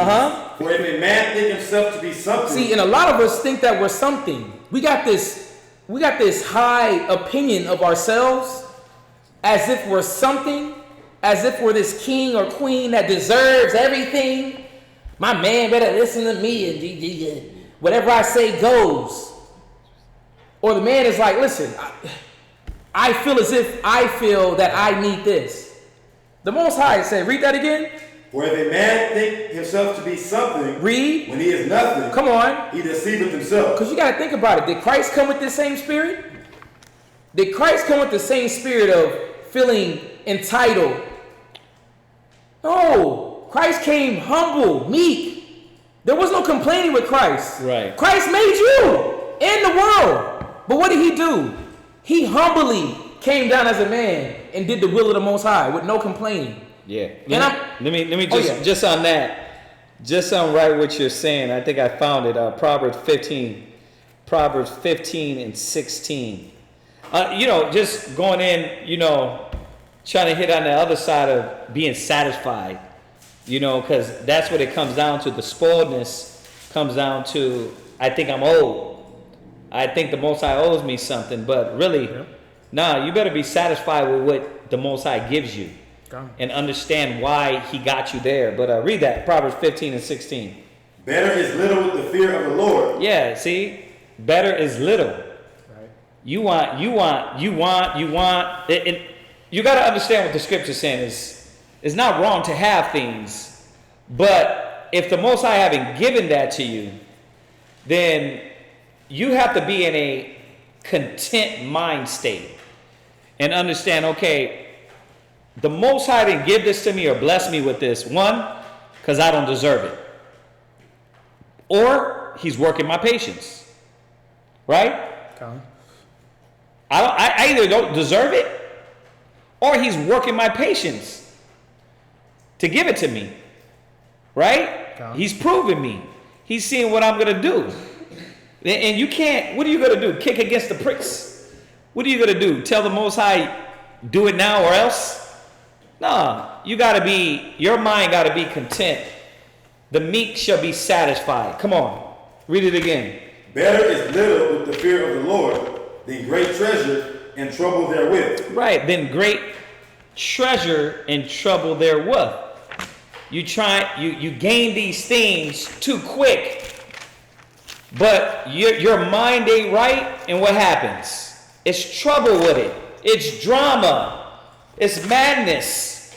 G: For if a man think himself to be something.
F: See, and a lot of us think that we're something. We got this high opinion of ourselves as if we're something, as if we're this king or queen that deserves everything. My man better listen to me and whatever I say goes. Or the man is like, listen, I feel as if I feel that I need this. The Most High said, read that again.
G: For if a man think himself to be something,
F: read,
G: when he is nothing,
F: come on,
G: he deceiveth himself.
F: Because you got to think about it. Did Christ come with the same spirit? Did Christ come with the same spirit of feeling entitled? No. Christ came humble, meek. There was no complaining with Christ.
B: Right.
F: Christ made you in the world. But what did he do? He humbly came down as a man and did the will of the Most High with no complaining.
B: Yeah. Let me just on that, just on right what you're saying. I think I found it. Proverbs 15 and 16. Just going in, trying to hit on the other side of being satisfied. Because that's what it comes down to. The spoiledness comes down to, I think I'm owed. I think the Most High owes me something. But really, you better be satisfied with what the Most High gives you. And understand why he got you there. But read that, Proverbs 15 and 16.
G: Better is little with the fear of the Lord.
B: Yeah, see? Better is little.
F: Right.
B: You want. And you got to understand what the scripture's saying is, It's not wrong to have things, but if the Most High haven't given that to you, then you have to be in a content mind state and understand, okay, the Most High didn't give this to me or bless me with this. One, because I don't deserve it. Or he's working my patience. Right?
F: Okay.
B: I either don't deserve it or he's working my patience to give it to me. Right?
F: Okay.
B: He's proving me. He's seeing what I'm going to do. And you can't, what are you going to do? Kick against the pricks? What are you going to do? Tell the Most High, do it now or else? No, you got to be, your mind got to be content. The meek shall be satisfied. Come on, read it again.
G: Better is little with the fear of the Lord than great treasure and trouble therewith.
B: Right, then great treasure and trouble therewith. You gain these things too quick, but your mind ain't right, and what happens? It's trouble with it. It's drama. It's madness.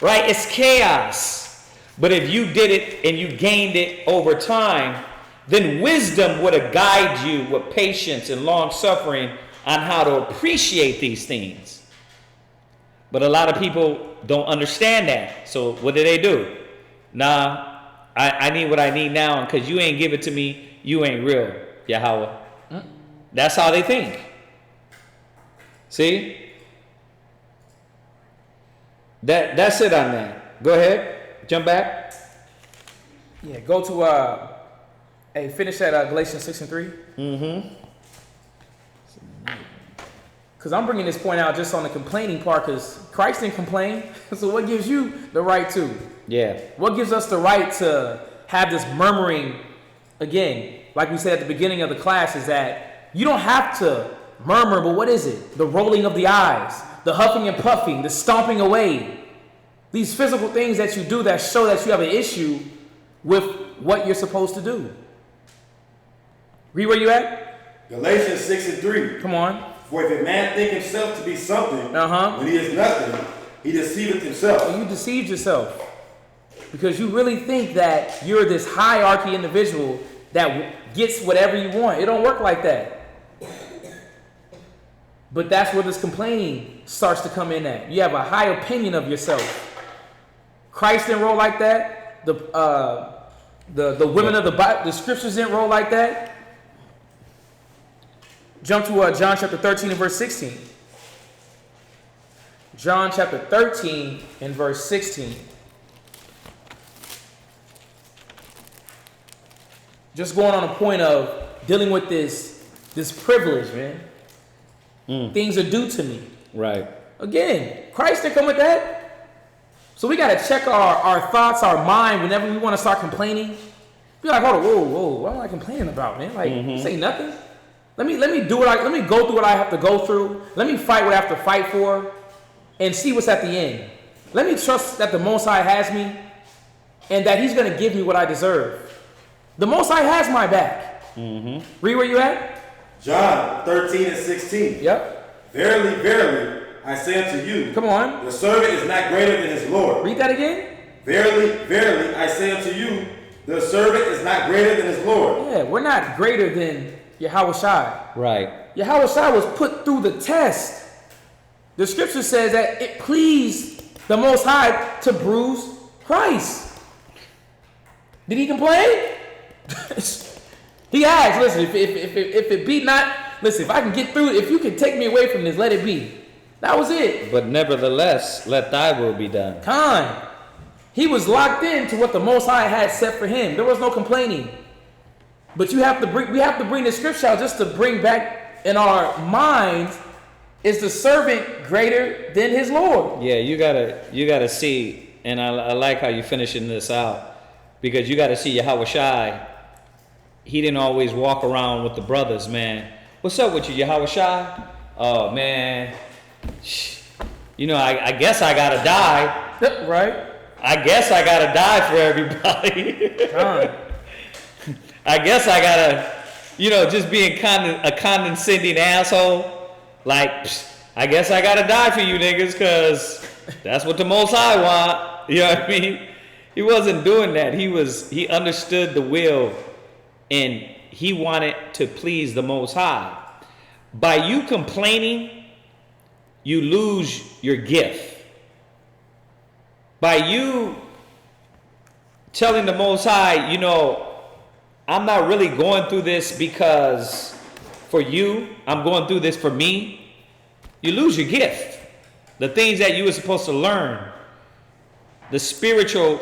B: Right? It's chaos. But if you did it and you gained it over time, then wisdom would have guided you with patience and long suffering on how to appreciate these things. But a lot of people don't understand that. So what do? Nah, I need what I need now, and because you ain't give it to me, you ain't real, Yahweh. That's how they think. See? That's it on that. Go ahead. Jump back.
F: Yeah, go to finish at Galatians 6 and 3.
B: Mm-hmm.
F: Because I'm bringing this point out just on the complaining part, because Christ didn't complain. So what gives you the right to?
B: Yeah.
F: What gives us the right to have this murmuring? Again, like we said at the beginning of the class, is that you don't have to murmur, but what is it? The rolling of the eyes, the huffing and puffing, the stomping away. These physical things that you do that show that you have an issue with what you're supposed to do. Read where you at?
G: Galatians 6 and 3.
F: Come on.
G: For if a man think himself to be something,
F: Uh-huh.
G: when he is nothing, he deceiveth himself.
F: And you deceived yourself. Because you really think that you're this hierarchy individual that gets whatever you want. It don't work like that. But that's where this complaining starts to come in at. You have a high opinion of yourself. Christ didn't roll like that. The women of the scriptures didn't roll like that. Jump to John chapter 13 and verse 16. John chapter 13 and verse 16. Just going on a point of dealing with this privilege, man. Things are due to me.
B: Right.
F: Again, Christ didn't come with that. So we got to check our thoughts, our mind, whenever we want to start complaining. Be like, hold on, whoa, what am I complaining about, man? Like, this ain't nothing. Let me go through what I have to go through. Let me fight what I have to fight for and see what's at the end. Let me trust that the Most High has me and that he's going to give me what I deserve. The Most High has my back. Read where you at?
G: John 13 and 16.
F: Yep.
G: Verily, verily, I say unto you,
F: Come on.
G: the servant is not greater than his Lord.
F: Read that again.
G: Verily, verily, I say unto you, the servant is not greater than his Lord.
F: Yeah, we're not greater than Yahweh Shai.
B: Right.
F: Yahweh Shai was put through the test. The scripture says that it pleased the Most High to bruise Christ. Did he complain? He asked, listen, if it be not, listen, if I can get through it, if you can take me away from this, let it be. That was it.
B: But nevertheless, let thy will be done.
F: Khan. He was locked into what the Most High had set for him. There was no complaining. But we have to bring the scripture out just to bring back in our minds, is the servant greater than his Lord?
B: Yeah, you gotta see, and I like how you're finishing this out, because you gotta see Yahweh Shai. He didn't always walk around with the brothers, man. What's up with you, Yahweh Shai? Oh man, you know, I guess I gotta die.
F: Right.
B: I guess I gotta die for everybody. I guess I gotta, just being a condescending asshole. Like, I guess I gotta die for you niggas, cause That's what the Most High want. You know what I mean? He wasn't doing that. He understood the will, and he wanted to please the Most High. By you complaining, you lose your gift. By you telling the Most High, you know, I'm not really going through this because for you, I'm going through this for me, you lose your gift. The things that you were supposed to learn, the spiritual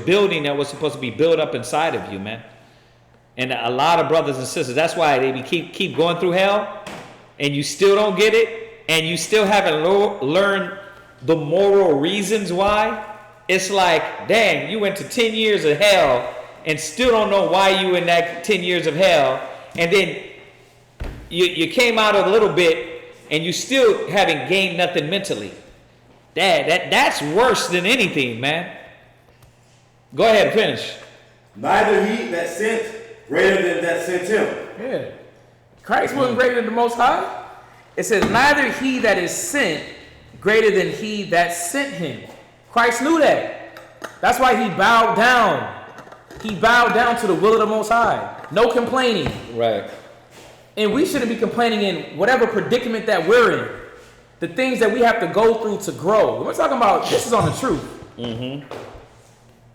B: building that was supposed to be built up inside of you, man. And a lot of brothers and sisters, that's why they keep going through hell, and you still don't get it, and you still haven't learned the moral reasons why. It's like, dang, you went to 10 years of hell and still don't know why you in that 10 years of hell, and then you came out a little bit and you still haven't gained nothing mentally. That's worse than anything, man. Go ahead and finish.
G: Neither he that sent greater than that sent him.
F: Yeah. Christ wasn't greater than the Most High. It says, neither he that is sent greater than he that sent him. Christ knew that. That's why he bowed down. He bowed down to the will of the Most High. No complaining.
B: Right.
F: And we shouldn't be complaining in whatever predicament that we're in. The things that we have to go through to grow. We're talking about, this is on the truth.
B: Mm-hmm.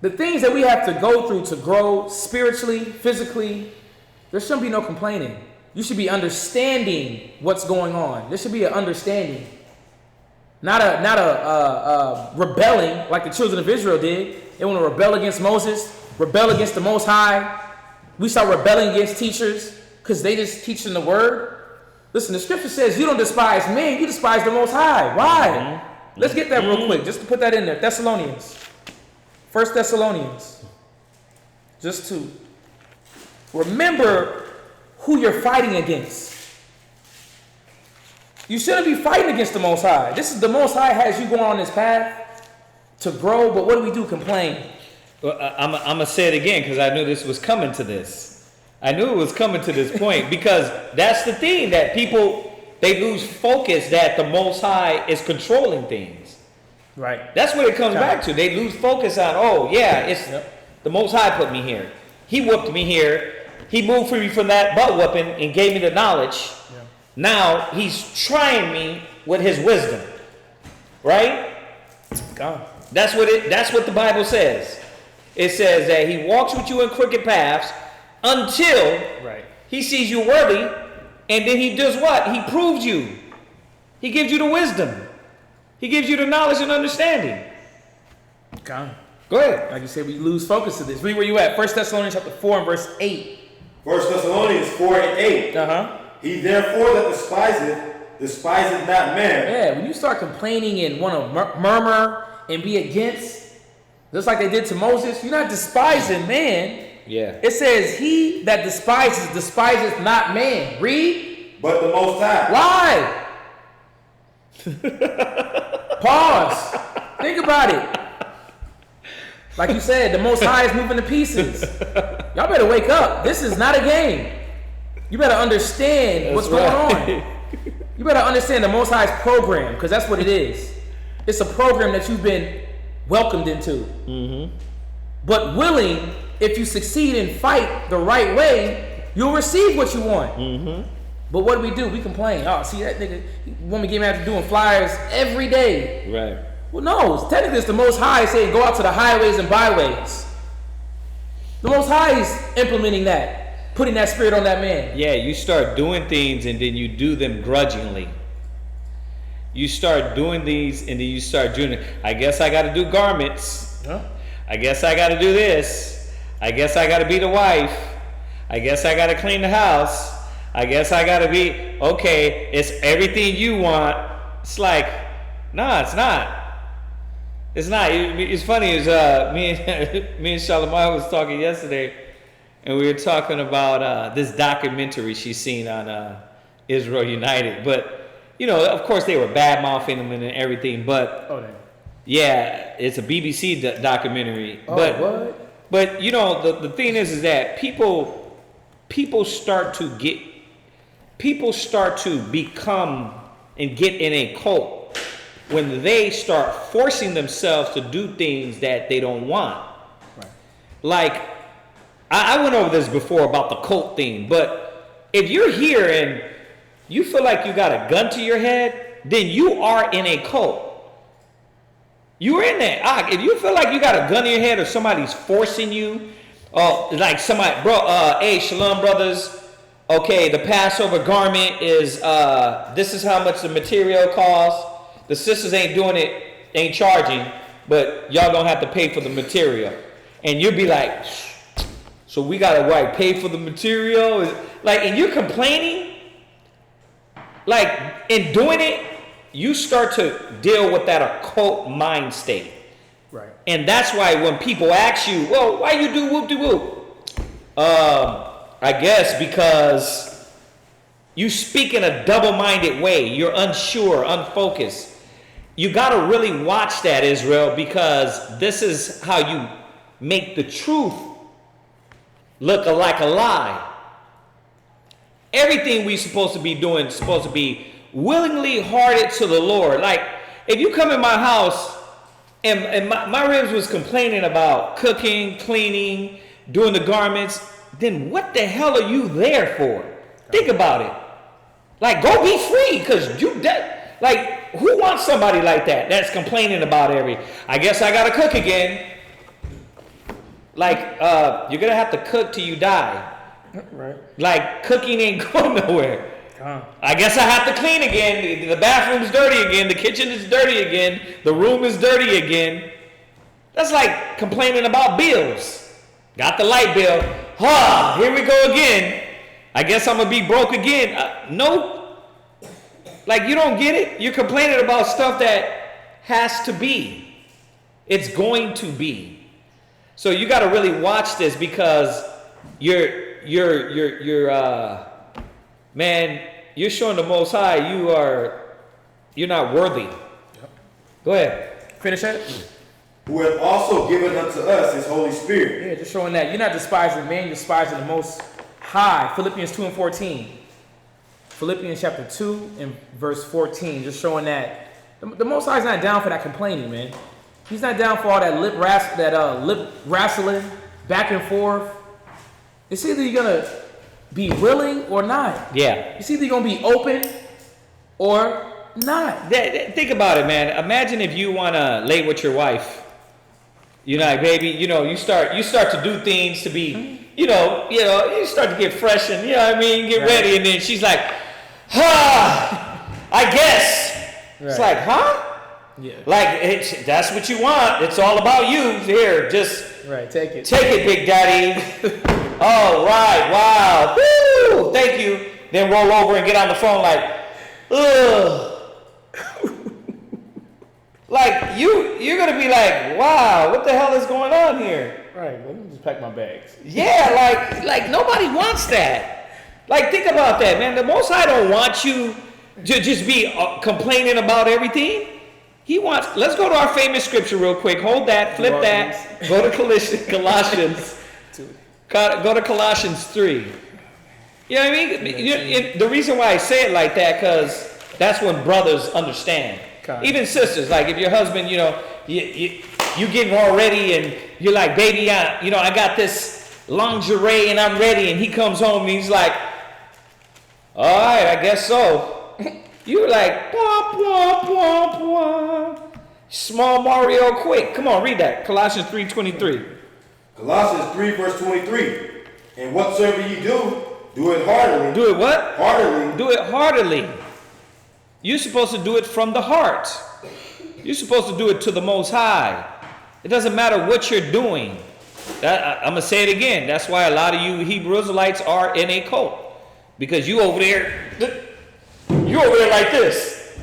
F: The things that we have to go through to grow spiritually, physically, there shouldn't be no complaining. You should be understanding what's going on. There should be an understanding. Not a rebelling like the children of Israel did. They want to rebel against Moses, rebel against the Most High. We start rebelling against teachers because they just teaching the word. Listen, the scripture says you don't despise men, you despise the Most High. Why? Mm-hmm. Let's get that real quick, just to put that in there. Thessalonians. 1 Thessalonians. Just to remember who you're fighting against. You shouldn't be fighting against the Most High. This is the Most High has you going on this path to grow, but what do? Complain.
B: Well, I'm going to say it again because I knew this was coming to this. I knew it was coming to this point because that's the thing that people, they lose focus that the Most High is controlling things.
F: Right.
B: That's what it comes back to. They lose focus on, oh, yeah, it's the Most High put me here. He whooped me here. He moved me from that butt whooping and gave me the knowledge. Yeah. Now he's trying me with his wisdom. Right?
F: God.
B: That's what the Bible says. It says that he walks with you in crooked paths until he sees you worthy, and then he does what? He proves you. He gives you the wisdom. He gives you the knowledge and understanding.
F: God.
B: Go ahead.
F: Like you said, we lose focus of this. Read where you at. 1 Thessalonians chapter 4 and verse 8.
G: 1 Thessalonians 4 and 8.
F: Uh-huh.
G: He therefore that despiseth not man.
F: Yeah, when you start complaining and want to murmur and be against, just like they did to Moses, you're not despising man.
B: Yeah.
F: It says, he that despiseth not man. Read.
G: But the Most High.
F: Why? Pause. Think about it. Like you said, the Most High is moving to pieces. Y'all better wake up. This is not a game. You better understand what's going on. You better understand the Most High's program, because that's what it is. It's a program that you've been welcomed into. Mm-hmm. But willing, if you succeed and fight the right way, you'll receive what you want. Mm-hmm. But what do? We complain. Oh, see that nigga, he want me to get him after doing flyers every day.
B: Right.
F: Well, no, technically it's the Most High saying go out to the highways and byways. The Most High is implementing that, putting that spirit on that man.
B: Yeah, you start doing things and then you do them grudgingly. You start doing these and then you start doing it. I guess I got to do garments.
F: Huh?
B: I guess I got to do this. I guess I got to be the wife. I guess I got to clean the house. I guess I got to be, okay, it's everything you want. It's like, no, it's not. It's not. It's funny, is me and Shalimar was talking yesterday, and we were talking about this documentary she's seen on Israel United. But, you know, of course they were bad-mouthing them and everything, but yeah, it's a BBC documentary.
F: Oh,
B: but you know, the thing is that people start to become and get in a cult when they start forcing themselves to do things that they don't want.
F: Right.
B: Like, I went over this before about the cult thing, but if you're here and you feel like you got a gun to your head, then you are in a cult. You're in that. If you feel like you got a gun to your head or somebody's forcing you, like somebody, hey, Shalom brothers, okay, the Passover garment is, this is how much the material costs. The sisters ain't doing it, ain't charging, but y'all gonna have to pay for the material. And you'll be like, so we gotta pay for the material? Like, and you're complaining, like, in doing it, you start to deal with that occult mind state.
F: Right.
B: And that's why when people ask you, well, why you do whoop-de-whoop? I guess because you speak in a double-minded way. You're unsure, unfocused. You got to really watch that, Israel, because this is how you make the truth look like a lie. Everything we're supposed to be doing is supposed to be willingly hearted to the Lord. Like, if you come in my house and my ribs was complaining about cooking, cleaning, doing the garments, then what the hell are you there for? Think about it. Like, go be free, because like, who wants somebody like that that's complaining about I guess I gotta cook again. Like, you're gonna have to cook till you die.
F: Right.
B: Like, cooking ain't going nowhere. I guess I have to clean again. The bathroom's dirty again. The kitchen is dirty again. The room is dirty again. That's like complaining about bills. Got the light bill. Here we go again. I guess I'm going to be broke again. No. Like, you don't get it? You're complaining about stuff that has to be. It's going to be. So you got to really watch this, because you're you're showing the Most High you're not worthy. Yep. Go ahead.
F: Finish that.
G: Who hath also given unto us his Holy Spirit.
F: Yeah, just showing that you're not despising man, you're despising the Most High. Philippians 2:14. Philippians chapter 2 and verse 14. Just showing that the Most High is not down for that complaining, man. He's not down for all that lip wrestling, back and forth. It's either you're gonna be willing or not.
B: Yeah.
F: It's either you're gonna be open or not.
B: Think about it, man. Imagine if you wanna lay with your wife. You're like, baby, you start to do things to be, you start to get fresh and get ready, and then she's like, I guess. Right. It's like, Yeah. Like, that's what you want. It's all about you. Here, just
F: take it.
B: Take it, Big Daddy. All right, wow. Woo! Thank you. Then roll over and get on the phone like, ugh. Like, you're going to be like, wow, what the hell is going on here?
F: Right, let me just pack my bags.
B: Yeah, like nobody wants that. Like, think about that, man. The Most High don't want you to just be complaining about everything. He wants, let's go to our famous scripture real quick. Hold that, flip that. Go to Colossians. Go to Colossians 3. You know what I mean? The reason why I say it like that, because that's when brothers understand. Even sisters, like if your husband, you getting all ready and you're like, baby, I got this lingerie and I'm ready, and he comes home and he's like, all right, I guess so. You're like, wah, wah, wah, wah. Small Mario quick. Come on, read that. Colossians 3:23.
G: Colossians 3 verse 23. And whatsoever ye do it heartily.
B: Do it what?
G: Heartily.
B: Do it heartily. You're supposed to do it from the heart. You're supposed to do it to the Most High. It doesn't matter what you're doing. I'm going to say it again. That's why a lot of you Hebrew Israelites are in a cult. Because you over there like this.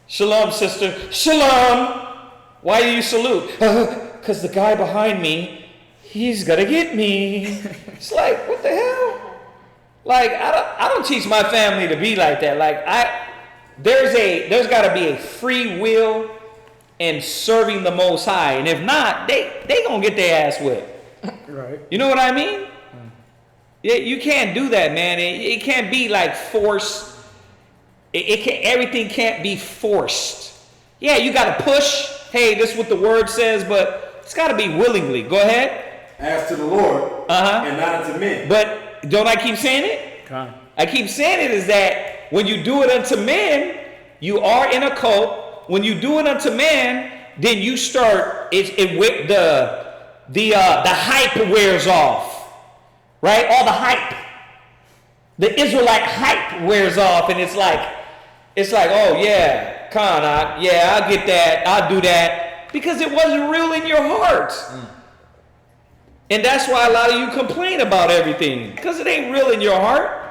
B: Shalom, sister. Shalom. Why do you salute? Because the guy behind me, he's going to get me. It's like, what the hell? Like, I don't teach my family to be like that. Like, there's got to be a free will in serving the Most High. And if not, they going to get their ass whipped.
F: Right.
B: You know what I mean? Yeah, you can't do that, man. It can't be like forced. Everything can't be forced. Yeah, you got to push. Hey, this is what the word says, but it's got to be willingly. Go ahead.
G: As to the Lord, and not unto men.
B: But don't I keep saying it?
F: Come on.
B: I keep saying it is that when you do it unto men, you are in a cult. When you do it unto man, then you start. The hype wears off, right? All the hype, the Israelite hype wears off, and it's like, oh yeah, I'll get that, I'll do that, because it wasn't real in your heart. And that's why a lot of you complain about everything, because it ain't real in your heart.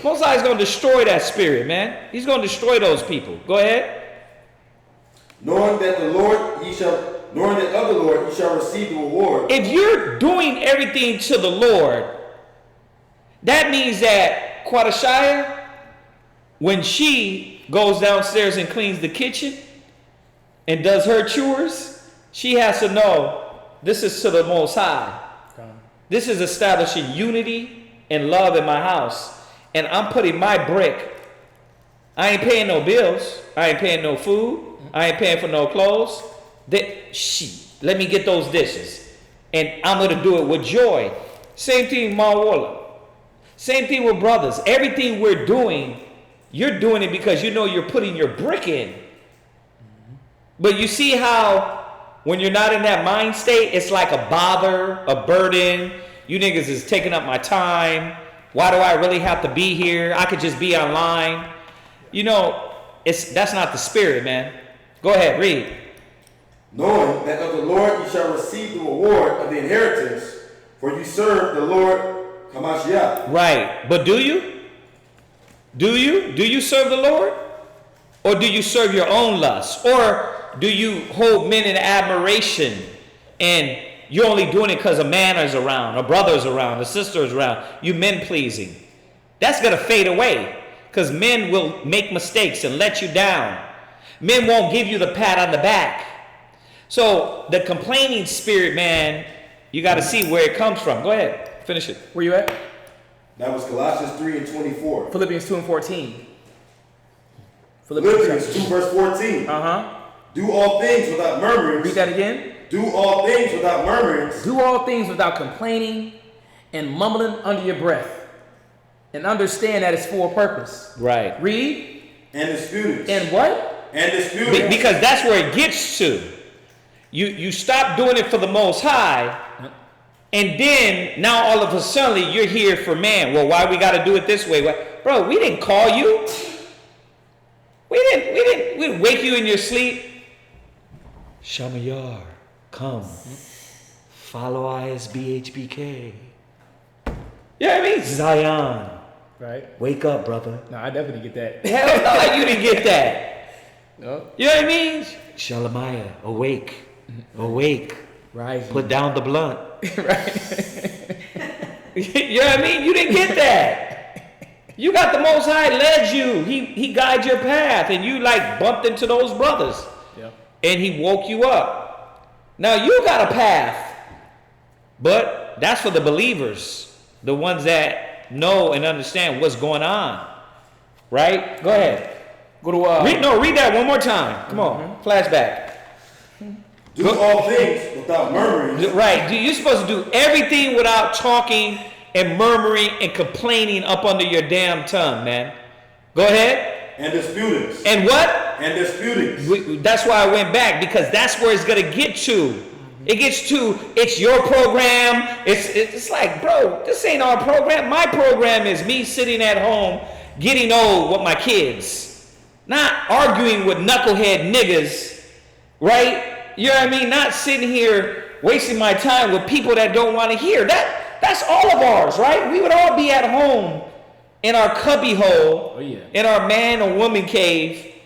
B: Most High is going to destroy that spirit, man. He's going to destroy those people. Go ahead.
G: Knowing that of the Lord ye shall receive the reward.
B: If you're doing everything to the Lord, that means that Quadashaya, when she goes downstairs and cleans the kitchen and does her chores, she has to know this is to the Most High. This is establishing unity and love in my house. And I'm putting my brick. I ain't paying no bills. I ain't paying no food. I ain't paying for no clothes. Let me get those dishes. And I'm going to do it with joy. Same thing, Mawala. Same thing with brothers. Everything we're doing, you're doing it because you know you're putting your brick in. But you see how when you're not in that mind state, it's like a bother, a burden. You niggas is taking up my time. Why do I really have to be here? I could just be online. You know, that's not the spirit, man. Go ahead, read.
G: Knowing that of the Lord you shall receive the reward of the inheritance, for you serve the Lord Hamashiach.
B: Right, but do you? Do you serve the Lord? Or do you serve your own lust? Or do you hold men in admiration and you're only doing it because a man is around, a brother is around, a sister is around, you men pleasing? That's going to fade away because men will make mistakes and let you down. Men won't give you the pat on the back. So the complaining spirit, man, you got to see where it comes from. Go ahead, finish it.
F: Where you at?
G: That was Colossians 3:24.
F: Philippians 2:14.
G: Philippians 2 verse 14. Do all things without murmurings.
F: Read that again.
G: Do all things without murmurings.
F: Do all things without complaining and mumbling under your breath. And understand that it's for a purpose.
B: Right.
F: Read.
G: And disputing.
F: And what?
G: And disputing.
B: Because that's where it gets to. You stop doing it for the Most High, and then now all of a sudden you're here for man. Well, why we got to do it this way? Bro, we didn't call you. We didn't wake you in your sleep. Shamayar, come. Follow ISBHBK. You know what I mean? Zion.
F: Right.
B: Wake up, brother.
F: No, I definitely get that.
B: Hell no, you didn't get that.
F: No.
B: You know what I mean? Shalomaya, awake. Awake.
F: Rising.
B: Put down the blunt.
F: Right.
B: You know what I mean? You didn't get that. You got the Most High led you. He guided your path, and you like bumped into those brothers.
F: Yep.
B: And he woke you up. Now you got a path, but that's for the believers, the ones that know and understand what's going on. Right? Go ahead.
F: Go to
B: read that one more time. Come on, flashback.
G: Do all things without murmuring.
B: Right. You're supposed to do everything without talking and murmuring and complaining up under your damn tongue, man. Go ahead.
G: And disputing.
B: And what?
G: And disputing.
B: That's why I went back, because that's where it's going to get to. It gets to, it's your program. It's like, bro, this ain't our program. My program is me sitting at home getting old with my kids. Not arguing with knucklehead niggas, right? You know what I mean? Not sitting here wasting my time with people that don't want to hear. That's all of ours, right? We would all be at home in our cubby hole, in our man or woman cave,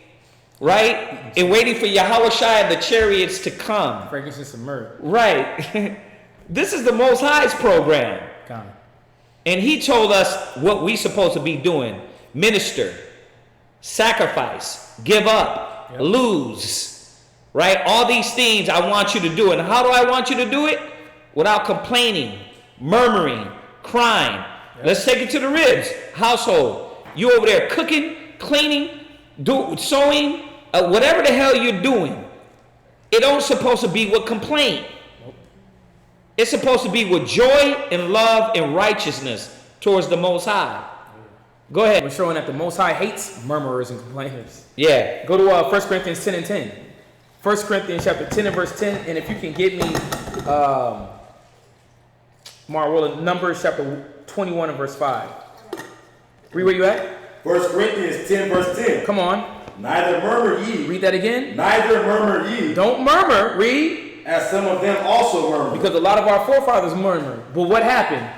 B: right? And waiting for Yahushua and the chariots to come.
F: Frankincense and myrrh.
B: Right. This is the Most High's program. And he told us what we supposed to be doing. Minister, sacrifice, give up, lose. Right? All these things I want you to do. And how do I want you to do it? Without complaining, murmuring, crying. Let's take it to the ribs. Household. You over there cooking, cleaning, sewing, whatever the hell you're doing, it don't supposed to be with complaint. It's supposed to be with joy and love and righteousness towards the Most High. Go ahead.
F: We're showing that the Most High hates murmurers and complainers.
B: Yeah.
F: Go to 1 Corinthians 10 and 10. 1 Corinthians chapter 10 and verse 10. And if you can get me, Marwilla, Numbers chapter 21 and verse 5. Read where you at.
G: 1 Corinthians 10 verse 10.
F: Come on.
G: Neither murmur ye.
F: Read that again.
G: Neither murmur ye.
F: Don't murmur. Read.
G: As some of them also murmur.
F: Because a lot of our forefathers murmured. But what happened?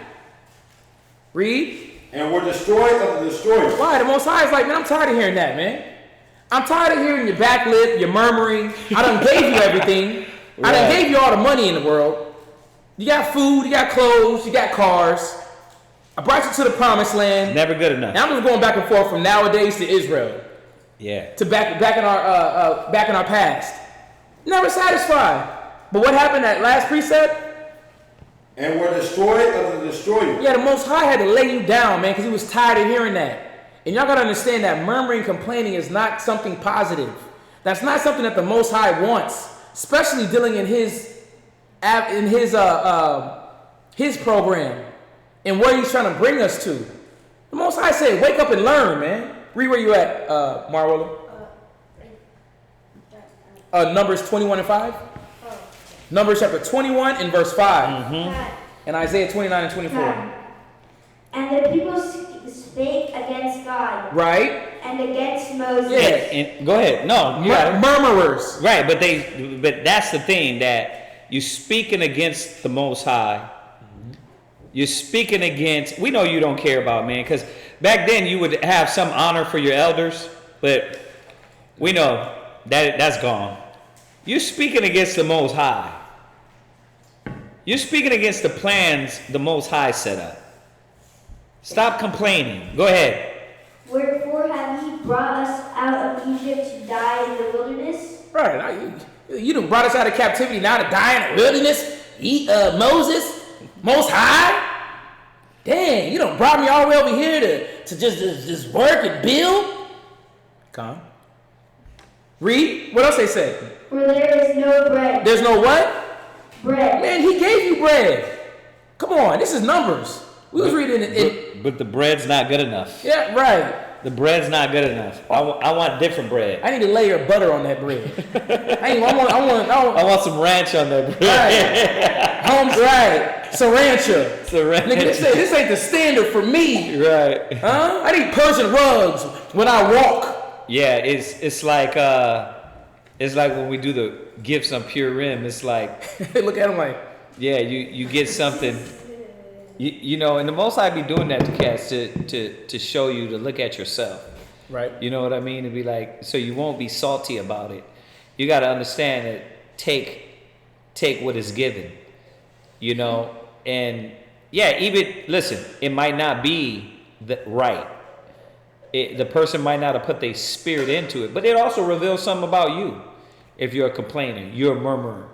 F: Read.
G: And were destroyed of the destroyer.
F: Why? The Most High is like, man, I'm tired of hearing that, man. I'm tired of hearing your backlip, your murmuring. I done gave you everything. I done gave you all the money in the world. You got food, you got clothes, you got cars. I brought you to the promised land.
B: Never good enough.
F: Now I'm just going back and forth from nowadays to Israel.
B: Yeah.
F: To back in our past. Never satisfied. But what happened that last precept?
G: And were destroyed of the destroyer.
F: Yeah, the Most High had to lay you down, man, because he was tired of hearing that. And y'all got to understand that murmuring, complaining is not something positive. That's not something that the Most High wants, especially dealing in his program and where he's trying to bring us to. The Most High said, wake up and learn, man. Read where you at, Marwilla. Numbers 21 and 5. Numbers chapter 21 and verse 5.
B: Mm-hmm.
F: And Isaiah 29 and 24.
E: And the people spake against God.
F: Right?
E: And against Moses.
F: Yeah.
B: And go ahead. No.
F: Murmurers.
B: Right, but that's the thing, that you're speaking against the Most High. You're speaking against, we know you don't care about, man, because back then you would have some honor for your elders, but we know that's gone. You're speaking against the Most High. You're speaking against the plans the Most High set up. Stop complaining. Go ahead.
E: Wherefore have ye brought us out of Egypt to die in the wilderness?
F: Right. You done brought us out of captivity now to die in the wilderness. Moses, Most High. Dang, you done brought me all the way over here to just work and build. Come on. Read. What else they say?
E: For there is no bread.
F: There's no what?
E: Bread.
F: Man, he gave you bread. Come on, this is Numbers. We was reading it.
B: But the bread's not good enough.
F: Yeah, right.
B: The bread's not good enough. I want different bread.
F: I need a layer of butter on that bread. I
B: want some ranch on that bread.
F: Right. Sriracha. Nigga, this ain't the standard for me.
B: Right.
F: Huh? I need Persian rugs when I walk.
B: Yeah, it's like when we do the gifts on Pure Rim. It's like
F: they look at them like,
B: yeah, you get something. You know, and the Most High be doing that to cats to show you to look at yourself.
F: Right.
B: You know what I mean? To be like, so you won't be salty about it. You got to understand that take what is given. You know, and yeah, even listen, it might not be right. The person might not have put their spirit into it, but it also reveals something about you. If you're a complainer, you're a murmurer,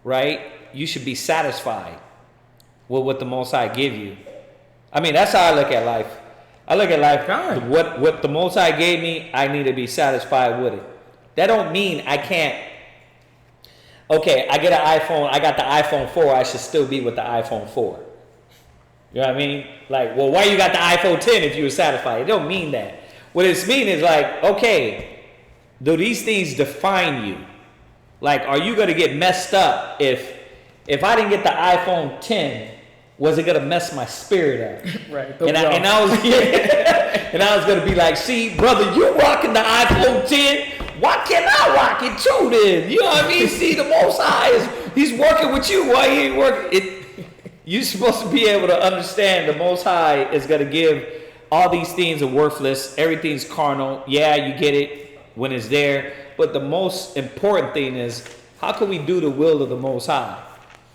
B: right? You should be satisfied with what the Most High give you. I mean, that's how I look at life. I look at life, what the Most High gave me, I need to be satisfied with it. That don't mean I can't, okay, I get an iPhone, I got the iPhone 4, I should still be with the iPhone 4. You know what I mean? Like, well, why you got the iPhone 10 if you were satisfied? It don't mean that. What it means is like, okay, do these things define you? Like, are you going to get messed up if I didn't get the iPhone 10? Was it gonna mess my spirit up?
F: Right.
B: And I was gonna be like, see, brother, you rocking the iPhone 10. Why can't I rock it too then? You know what I mean? See, the Most High he's working with you. Why he ain't working? You're supposed to be able to understand the Most High is gonna give all these things are worthless. Everything's carnal. Yeah, you get it when it's there. But the most important thing is, how can we do the will of the Most High?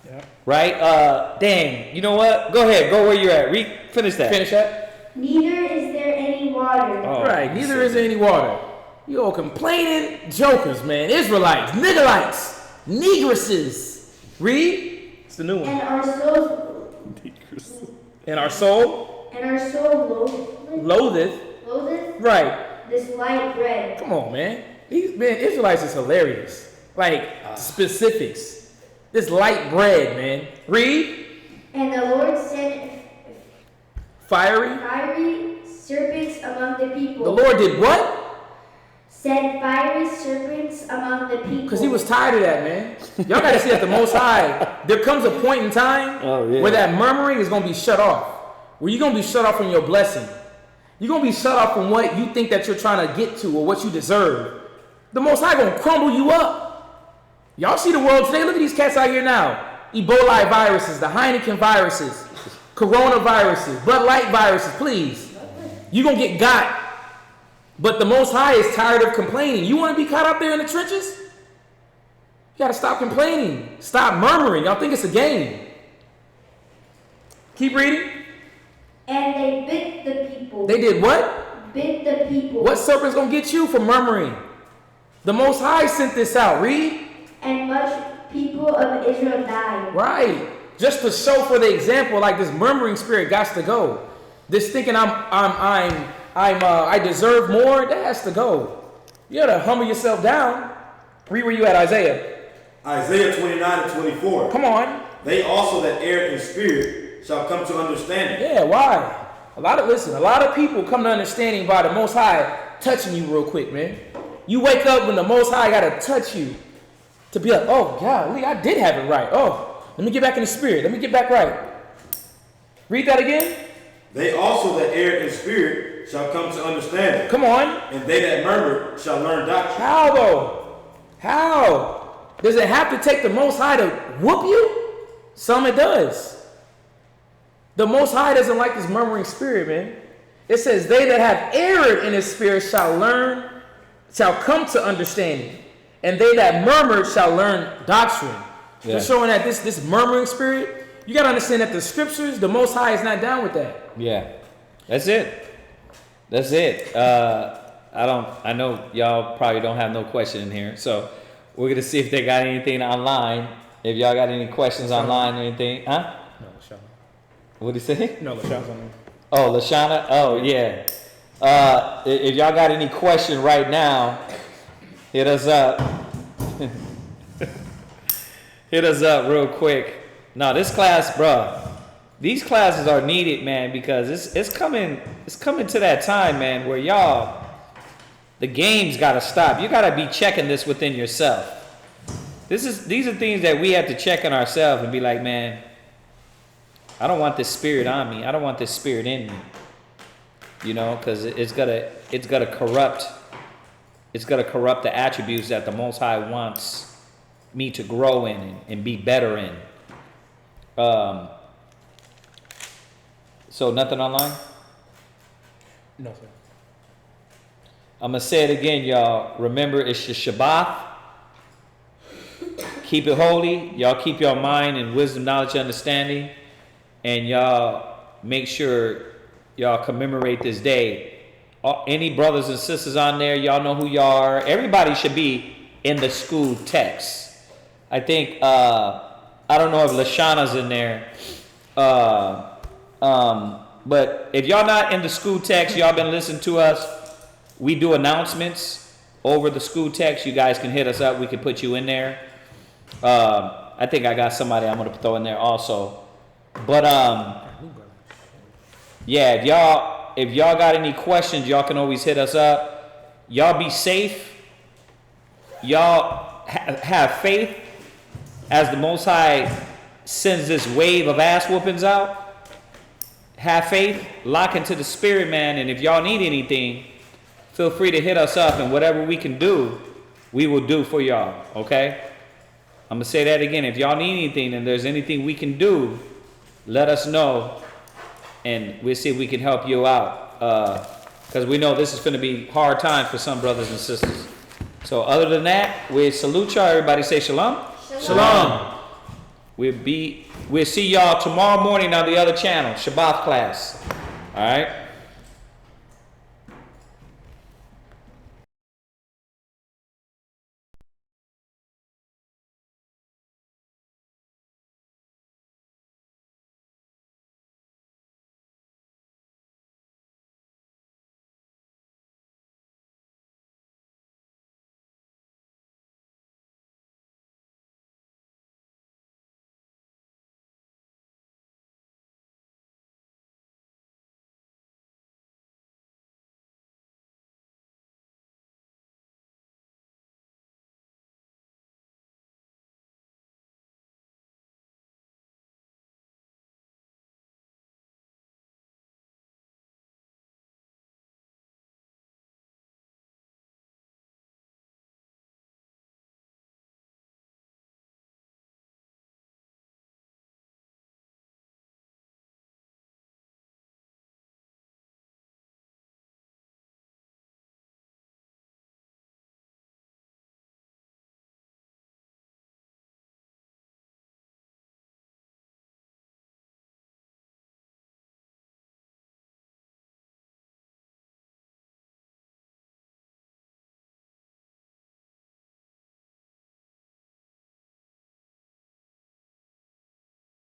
F: Yeah.
B: Right? Dang. You know what? Go ahead. Go where you're at. Finish that.
F: Finish that.
E: Neither is there any water.
B: Oh,
F: right. Neither is there any water. You all complaining jokers, man. Israelites, niggerites, negresses. Read. It's the new one.
E: And our soul.
F: And our soul.
E: And our soul
F: Loatheth.
E: Loatheth.
F: Right.
E: This light bread.
F: Come on, man. Israelites is hilarious. Like specifics. This light bread, man. Read.
E: And the Lord sent
F: Fiery
E: serpents among the people.
F: The Lord did what?
E: Sent fiery serpents among the people.
F: Because he was tired of that, man. Y'all got to see that the Most High, there comes a point in time where that murmuring is going to be shut off. Where you're going to be shut off from your blessing. You're going to be shut off from what you think that you're trying to get to or what you deserve. The Most High going to crumble you up. Y'all see the world today? Look at these cats out here now. Ebola viruses, the Heineken viruses, coronaviruses, Bud Light viruses, please. You're going to get got. But the Most High is tired of complaining. You want to be caught up there in the trenches? You got to stop complaining. Stop murmuring. Y'all think it's a game. Keep reading.
E: And they bit the people.
F: They did what?
E: Bit the people.
F: What serpent's going to get you for murmuring? The Most High sent this out. Read.
E: And much people of Israel died.
F: Right. Just to show for the example, like this murmuring spirit got to go. This thinking I deserve more, that has to go. You got to humble yourself down. Read where you at, Isaiah.
G: Isaiah 29 and 24.
F: Come on.
G: They also that err in spirit shall come to understanding.
F: Yeah, why? A lot of people come to understanding by the Most High touching you real quick, man. You wake up when the Most High got to touch you to be like, oh, golly, I did have it right. Oh, let me get back in the spirit. Let me get back right. Read that again.
G: They also that err in spirit shall come to understanding.
F: Come on.
G: And they that murmur shall learn doctrine.
F: How though? How? Does it have to take the Most High to whoop you? Some it does. The Most High doesn't like this murmuring spirit, man. It says, they that have erred in his spirit shall come to understanding. And they that murmured shall learn doctrine. Yeah. They're showing that this murmuring spirit, you got to understand that the scriptures, the Most High is not down with that.
B: Yeah. That's it. That's it. I know y'all probably don't have no question in here. So we're going to see if they got anything online. If y'all got any questions online or anything. Huh?
F: No, Lashana.
B: What'd he say?
F: No, Lashana's on there.
B: Oh, Lashana? Oh, yeah. If y'all got any question right now, hit us up. Hit us up real quick. No, this class, bro. These classes are needed, man, because it's coming to that time, man, where y'all, the game's got to stop. You got to be checking this within yourself. These are things that we have to check in ourselves and be like, man, I don't want this spirit on me. I don't want this spirit in me. You know, because it's gonna corrupt the attributes that the Most High wants me to grow in and be better in. So nothing online?
F: No, sir.
B: I'm going to say it again, y'all. Remember, it's your Shabbat. Keep it holy. Y'all keep your mind in wisdom, knowledge, understanding. And y'all make sure y'all commemorate this day. Any brothers and sisters on there, y'all know who y'all are. Everybody should be in the school text. I think, I don't know if Lashana's in there. But if y'all not in the school text, y'all been listening to us. We do announcements over the school text. You guys can hit us up. We can put you in there. I think I got somebody I'm going to throw in there also. But yeah, if y'all got any questions, y'all can always hit us up. Y'all be safe. Y'all have faith as the Most High sends this wave of ass whoopings out. Have faith, lock into the spirit, man, and if y'all need anything, feel free to hit us up, and whatever we can do, we will do for y'all, okay? I'm going to say that again. If y'all need anything and there's anything we can do, let us know, and we'll see if we can help you out, because we know this is going to be hard times for some brothers and sisters. So other than that, we salute y'all. Everybody say shalom. Shalom. We'll see y'all tomorrow morning on the other channel, Shabbat class. All right?